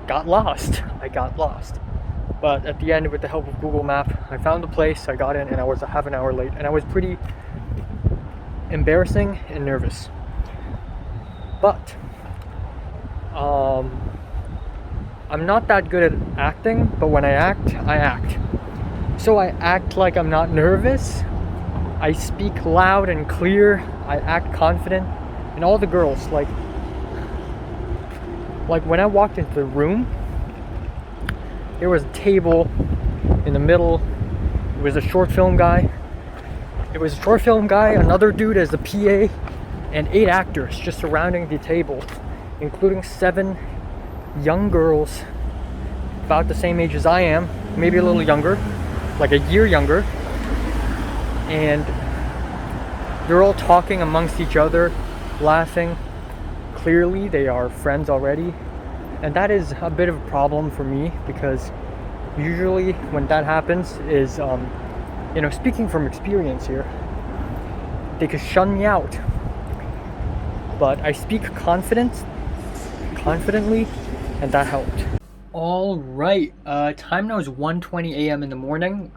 A: got lost. But at the end, with the help of Google Map, I found the place, I got in, and I was a half an hour late, and I was pretty embarrassing and nervous. But I'm not that good at acting, but when I act. So I act like I'm not nervous. I speak loud and clear. I act confident. And all the girls, like when I walked into the room, there was a table in the middle. It was a short film guy. Another dude as the PA, and 8 actors just surrounding the table, including 7 young girls about the same age as I am, maybe a little younger, like a year younger. And they're all talking amongst each other, laughing. Clearly they are friends already, and that is a bit of a problem for me, because usually when that happens is speaking from experience here, they could shun me out. But I speak confidently, and that helped. All right, time now is 1:20 a.m. in the morning.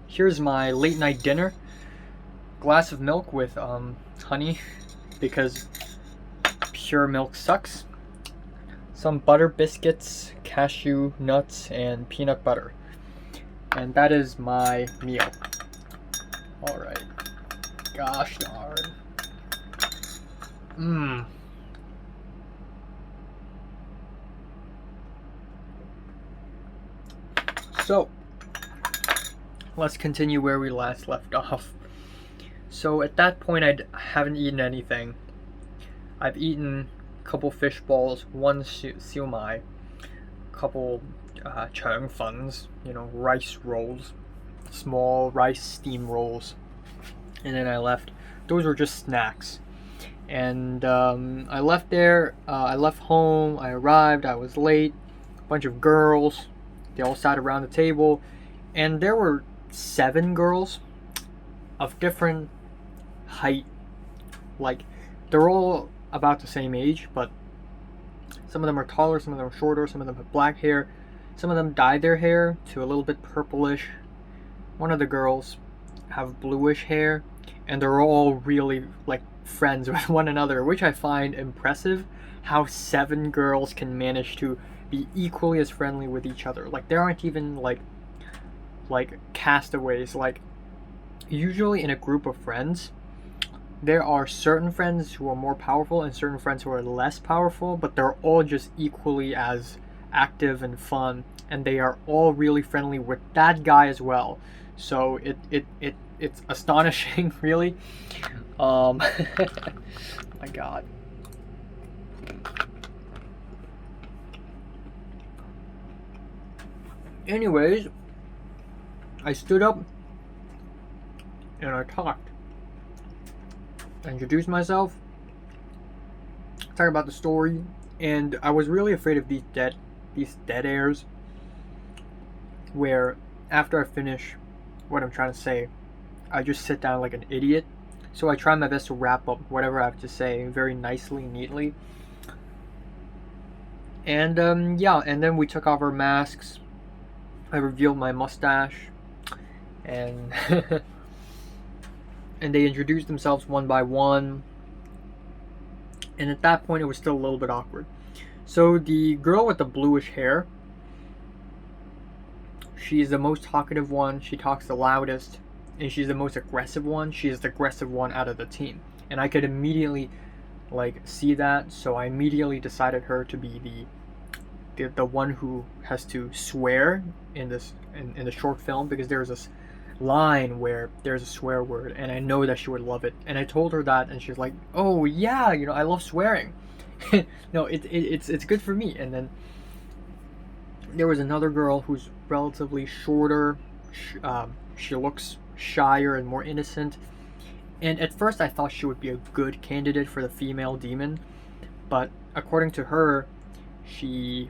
A: Here's my late night dinner. Glass of milk with honey, because pure milk sucks. Some butter biscuits, cashew nuts, and peanut butter. And that is my meal. Alright. Gosh darn. So, let's continue where we last left off. So at that point, I haven't eaten anything. I've eaten a couple fish balls, one siu mai, a couple chang funs, rice rolls, small rice steam rolls, and then I left. Those were just snacks. And I left there. I left home. I arrived. I was late. A bunch of girls. They all sat around the table, and there were 7 girls of different height. Like, they're all about the same age, but some of them are taller, some of them are shorter, some of them have black hair, some of them dyed their hair to a little bit purplish. One of the girls have bluish hair, and they're all really like friends with one another, which I find impressive. How 7 girls can manage to be equally as friendly with each other. Like, there aren't even like castaways. Like, usually in a group of friends, there are certain friends who are more powerful and certain friends who are less powerful, but they're all just equally as active and fun, and they are all really friendly with that guy as well. So it's astonishing, really. My God. Anyways, I stood up and I talked. I introduced myself, talked about the story, and I was really afraid of these dead airs where after I finish what I'm trying to say, I just sit down like an idiot. So I try my best to wrap up whatever I have to say very nicely, neatly. And yeah, and then we took off our masks. I revealed my mustache, and and they introduced themselves one by one. And at that point, it was still a little bit awkward. So the girl with the bluish hair, she's the most talkative one. She talks the loudest, and she's the most aggressive one. She is the aggressive one out of the team, and I could immediately see that. So I immediately decided her to be the one who has to swear in the short film, because there's this line where there's a swear word, and I know that she would love it. And I told her that, and she's like, "Oh yeah, I love swearing." No, it's good for me. And then there was another girl who's relatively shorter. She looks shyer and more innocent. And at first I thought she would be a good candidate for the female demon, but according to her, she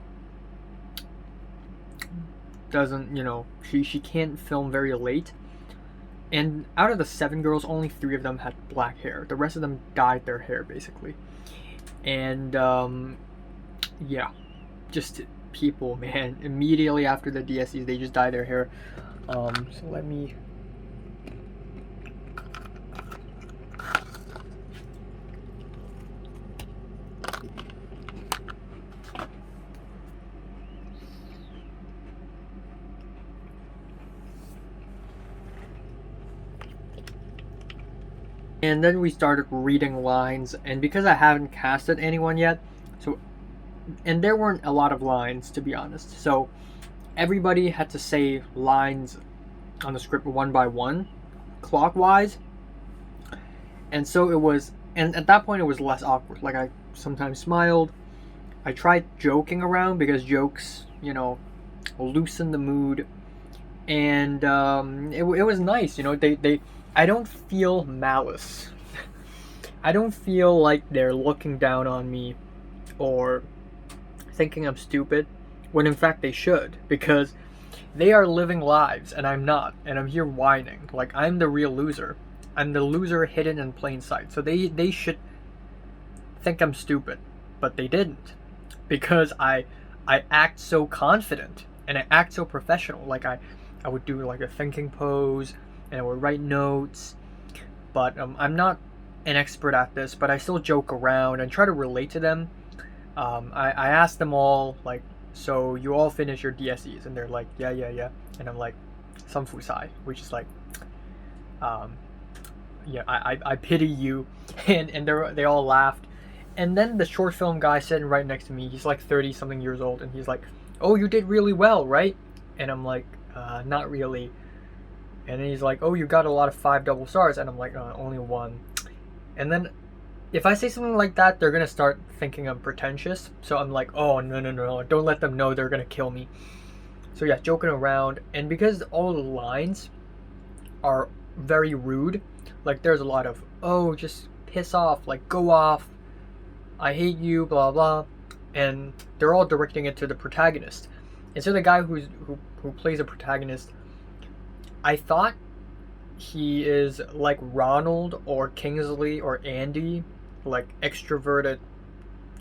A: doesn't, she can't film very late. And out of the 7 girls, only 3 of them had black hair. The rest of them dyed their hair, basically. And yeah, just people, man. Immediately after the DSEs, they just dye their hair. So let me... And then we started reading lines, and because I haven't casted anyone yet, and there weren't a lot of lines, to be honest, so everybody had to say lines on the script one by one, clockwise, and so it was, and at that point it was less awkward. Like, I sometimes smiled, I tried joking around, because jokes, loosen the mood, and it was nice, I don't feel malice. I don't feel like they're looking down on me or thinking I'm stupid, when in fact they should, because they are living lives and I'm not, and I'm here whining. Like, I'm the real loser. I'm the loser hidden in plain sight. So they should think I'm stupid, but they didn't, because I act so confident and I act so professional. Like, I would do like a thinking pose, and I would write notes, but I'm not an expert at this, but I still joke around and try to relate to them. I asked them all, like, so you all finish your DSEs? And they're like, yeah. And I'm like, some fusai, which is like, yeah, I pity you. And they all laughed. And then the short film guy sitting right next to me, he's like 30 something years old, and he's like, "Oh, you did really well, right?" And I'm like, "Not really." And then he's like, "Oh, you got a lot of 5 double stars," and I'm like, "Only one." And then if I say something like that, they're gonna start thinking I'm pretentious. So I'm like, "Oh, no, no, no, don't let them know, they're gonna kill me." So yeah, joking around, and because all the lines are very rude, like there's a lot of, "Oh, just piss off, like go off, I hate you, blah blah," and they're all directing it to the protagonist. And so the guy who plays a protagonist, I thought he is like Ronald or Kingsley or Andy, like extroverted,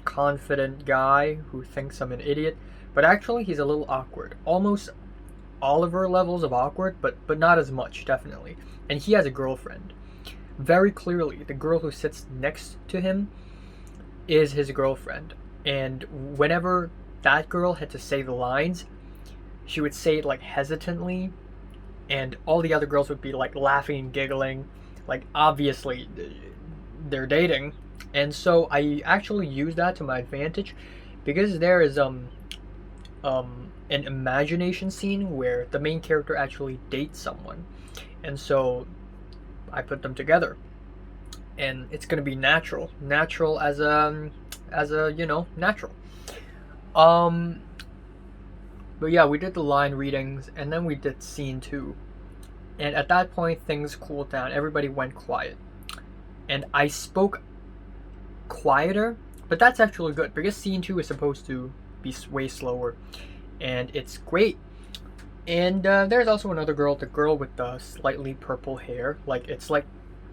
A: confident guy who thinks I'm an idiot. But actually, he's a little awkward. Almost Oliver levels of awkward, but not as much, definitely. And he has a girlfriend. Very clearly, the girl who sits next to him is his girlfriend. And whenever that girl had to say the lines, she would say it like hesitantly, and all the other girls would be like laughing and giggling, like obviously they're dating. And so I actually use that to my advantage, because there is an imagination scene where the main character actually dates someone, and so I put them together, and it's gonna be natural as a natural. um but yeah, we did the line readings, and then we did scene 2. And at that point, things cooled down. Everybody went quiet. And I spoke quieter, but that's actually good, because scene 2 is supposed to be way slower. And it's great. And there's also another girl, the girl with the slightly purple hair. Like, it's like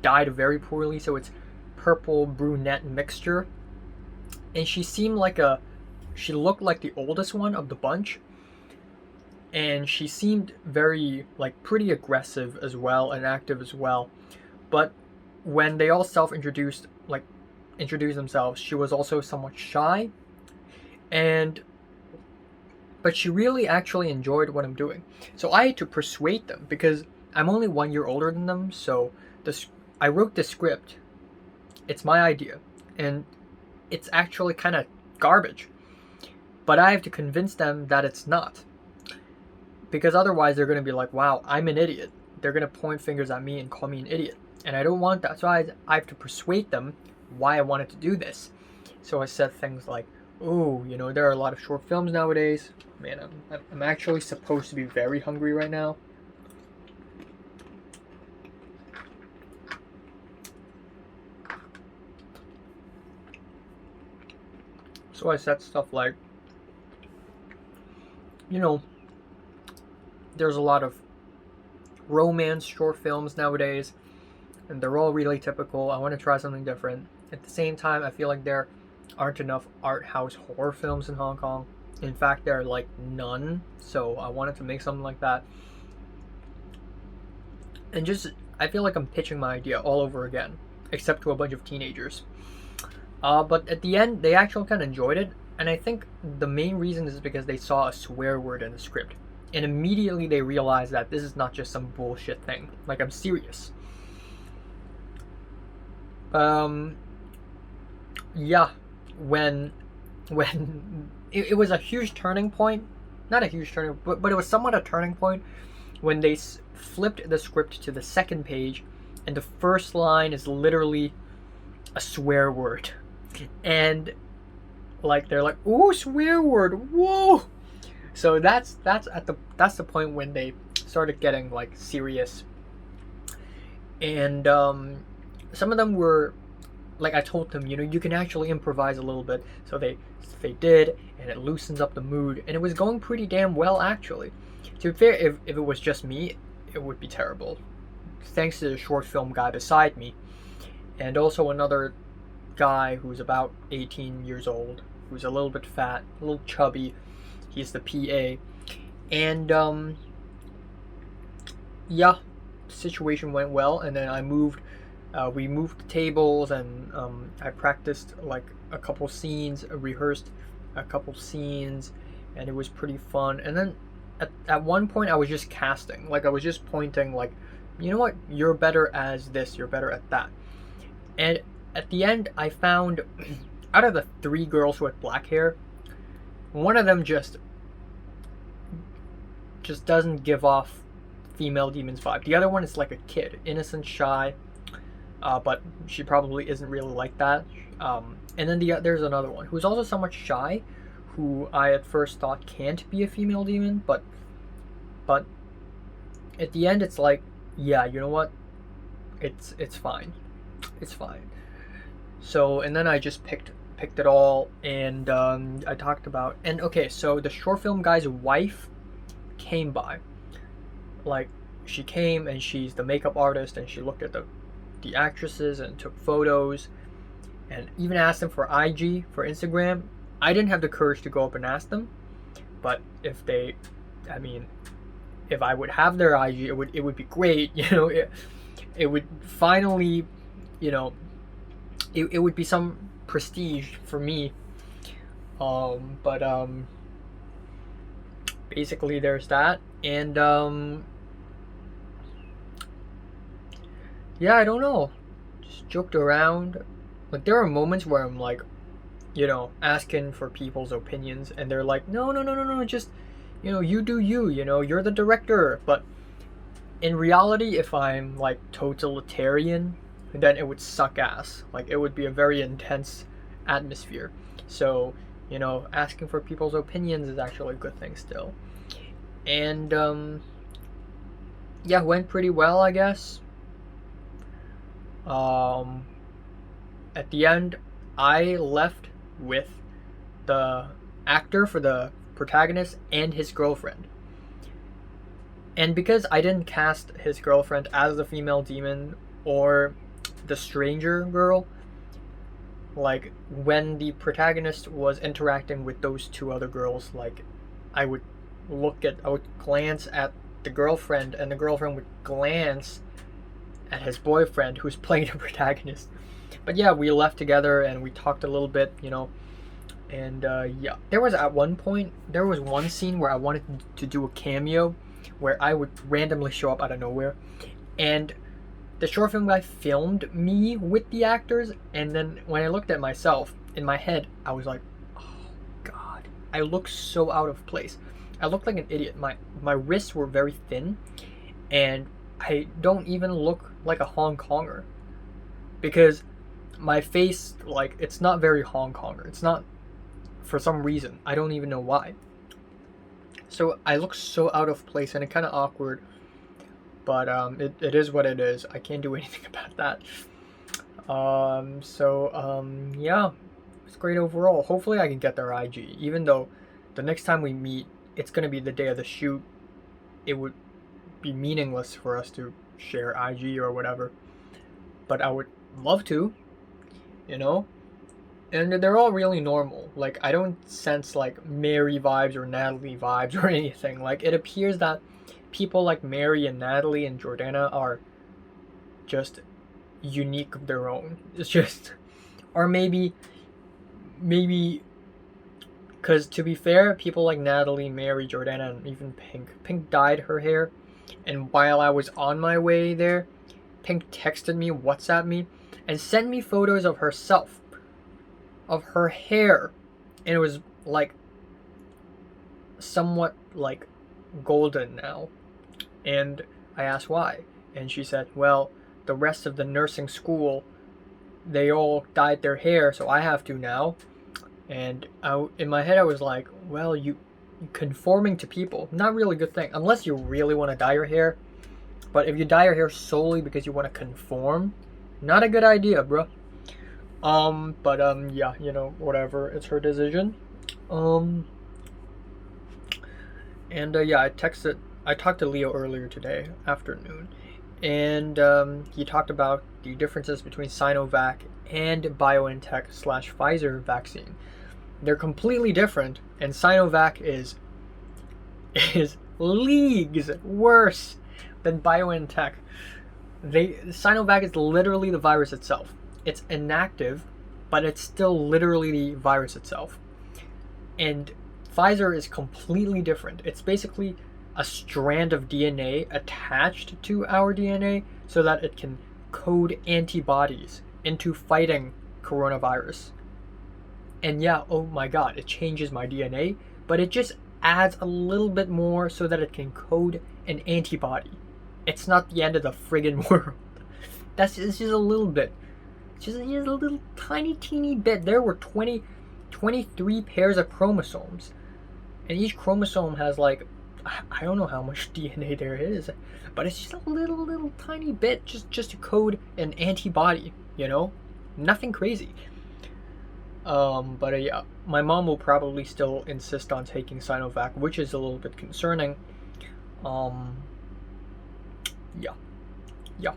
A: dyed very poorly, so it's purple brunette mixture. And she seemed like she looked like the oldest one of the bunch. And she seemed very, like, pretty aggressive as well, and active as well. But when they all introduced themselves, she was also somewhat shy. But she really actually enjoyed what I'm doing. So I had to persuade them, because I'm only 1 year older than them. So I wrote the script. It's my idea, and it's actually kind of garbage. But I have to convince them that it's not. Because otherwise they're going to be like, "Wow, I'm an idiot." They're going to point fingers at me and call me an idiot. And I don't want that. So I have to persuade them why I wanted to do this. So I said things like, "Oh, there are a lot of short films nowadays." Man, I'm actually supposed to be very hungry right now. So I said stuff like, there's a lot of romance short films nowadays, and they're all really typical. I want to try something different. At the same time, I feel like there aren't enough art house horror films in Hong Kong. In fact, there are like none. So I wanted to make something like that. And just, I feel like I'm pitching my idea all over again, except to a bunch of teenagers. But at the end, they actually kind of enjoyed it. And I think the main reason is because they saw a swear word in the script. And immediately they realized that this is not just some bullshit thing. Like, I'm serious. Yeah, when it was a huge turning point, not a huge turning, but it was somewhat a turning point when they flipped the script to the second page, and the first line is literally a swear word, and like they're like, "Ooh, swear word, whoa!" So that's the point when they started getting like serious, and some of them were like, I told them, you can actually improvise a little bit. So they did, and it loosens up the mood, and it was going pretty damn well, actually. To be fair, if it was just me, it would be terrible. Thanks to the short film guy beside me, and also another guy who's about 18 years old, who's a little bit fat, a little chubby. He's the PA, and yeah, the situation went well, and then we moved the tables, and I practiced like a couple scenes, rehearsed a couple scenes, and it was pretty fun. And then at one point I was just casting, like I was just pointing like, "You know what, you're better as this, you're better at that." And at the end I found out of the 3 girls who had black hair, one of them just doesn't give off female demons vibe. The other one is like a kid, innocent, shy, but she probably isn't really like that. And then there's another one who's also somewhat shy, who I at first thought can't be a female demon, but at the end it's like, yeah, you know what? It's fine. It's fine. So, and then I just picked it all, and I talked about, and okay, so the short film guy's wife came by. Like, she came and she's the makeup artist, and she looked at the actresses and took photos and even asked them for IG, for Instagram. I didn't have the courage to go up and ask them, but if I would have their IG, it would be great. You know, it would finally, you know, it would be some prestige for me. But basically there's that, and yeah, I don't know, just joked around. Like, there are moments where I'm like, you know, asking for people's opinions, and they're like, no, just, you know, you do you, you know, you're the director. But in reality, if I'm like totalitarian, then it would suck ass. Like, it would be a very intense atmosphere. So, you know, asking for people's opinions is actually a good thing still. And yeah, went pretty well, I guess. At the end, I left with the actor for the protagonist and his girlfriend. And because I didn't cast his girlfriend as the female demon or the stranger girl, like, when the protagonist was interacting with those 2 other girls, like, I would glance at the girlfriend, and the girlfriend would glance at his boyfriend, who's playing the protagonist. But yeah, we left together and we talked a little bit, you know. And yeah, there was one scene where I wanted to do a cameo, where I would randomly show up out of nowhere, and the short film guy filmed me with the actors. And then when I looked at myself in my head, I was like, oh god, I look so out of place. I looked like an idiot. My wrists were very thin, and I don't even look like a Hong Konger, because my face, like, it's not very Hong Konger. It's not, for some reason. I don't even know why. So I look so out of place, and it's kind of awkward. But it is what it is. I can't do anything about that. Yeah, it's great overall. Hopefully I can get their IG, even though the next time we meet, it's going to be the day of the shoot. It would be meaningless for us to share IG or whatever. But I would love to, you know? And they're all really normal. Like, I don't sense, like, Mary vibes or Natalie vibes or anything. Like, it appears that people like Mary and Natalie and Jordana are just unique of their own. It's just, or maybe, because to be fair, people like Natalie, Mary, Jordana, and even Pink dyed her hair. And while I was on my way there, Pink texted me, WhatsApped me, and sent me photos of herself, of her hair. And it was like somewhat like golden now. And I asked why, and she said, well, the rest of the nursing school, they all dyed their hair, so I have to now. And in my head I was like, well, you conforming to people, not really a good thing, unless you really want to dye your hair. But if you dye your hair solely because you want to conform, not a good idea, bro. Yeah, you know, whatever, it's her decision. Yeah, I talked to Leo earlier today afternoon, and he talked about the differences between Sinovac and BioNTech / Pfizer vaccine. They're completely different, and Sinovac is leagues worse than BioNTech. Sinovac is literally the virus itself. It's inactive, but it's still literally the virus itself. And Pfizer is completely different. It's basically a strand of DNA attached to our DNA so that it can code antibodies into fighting coronavirus. And yeah, oh my god, it changes my DNA, but it just adds a little bit more so that it can code an antibody. It's not the end of the friggin' world. It's just a little bit. Just a little tiny, teeny bit. There were 23 pairs of chromosomes. And each chromosome has like, I don't know how much DNA there is, but it's just a little tiny bit just to code an antibody, you know? Nothing crazy. But yeah, my mom will probably still insist on taking Sinovac, which is a little bit concerning. Um, yeah, yeah.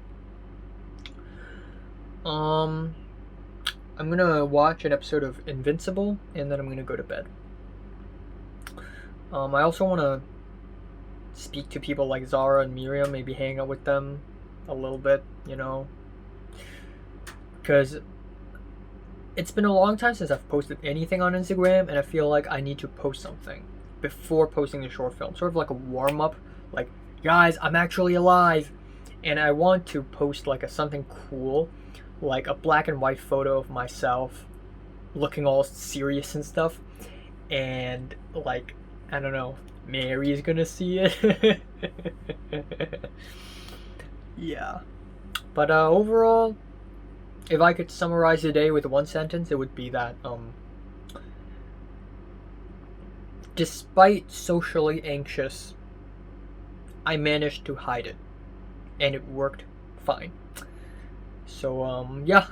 A: I'm gonna watch an episode of Invincible, and then I'm gonna go to bed. I also want to speak to people like Zara and Miriam, maybe hang out with them a little bit, you know, because it's been a long time since I've posted anything on Instagram, and I feel like I need to post something before posting the short film, sort of like a warm-up, like, guys, I'm actually alive, and I want to post like something cool, like a black and white photo of myself looking all serious and stuff, and like, I don't know, Mary's gonna see it. Yeah. But overall, if I could summarize the day with one sentence, it would be that despite socially anxious, I managed to hide it, and it worked fine. So yeah,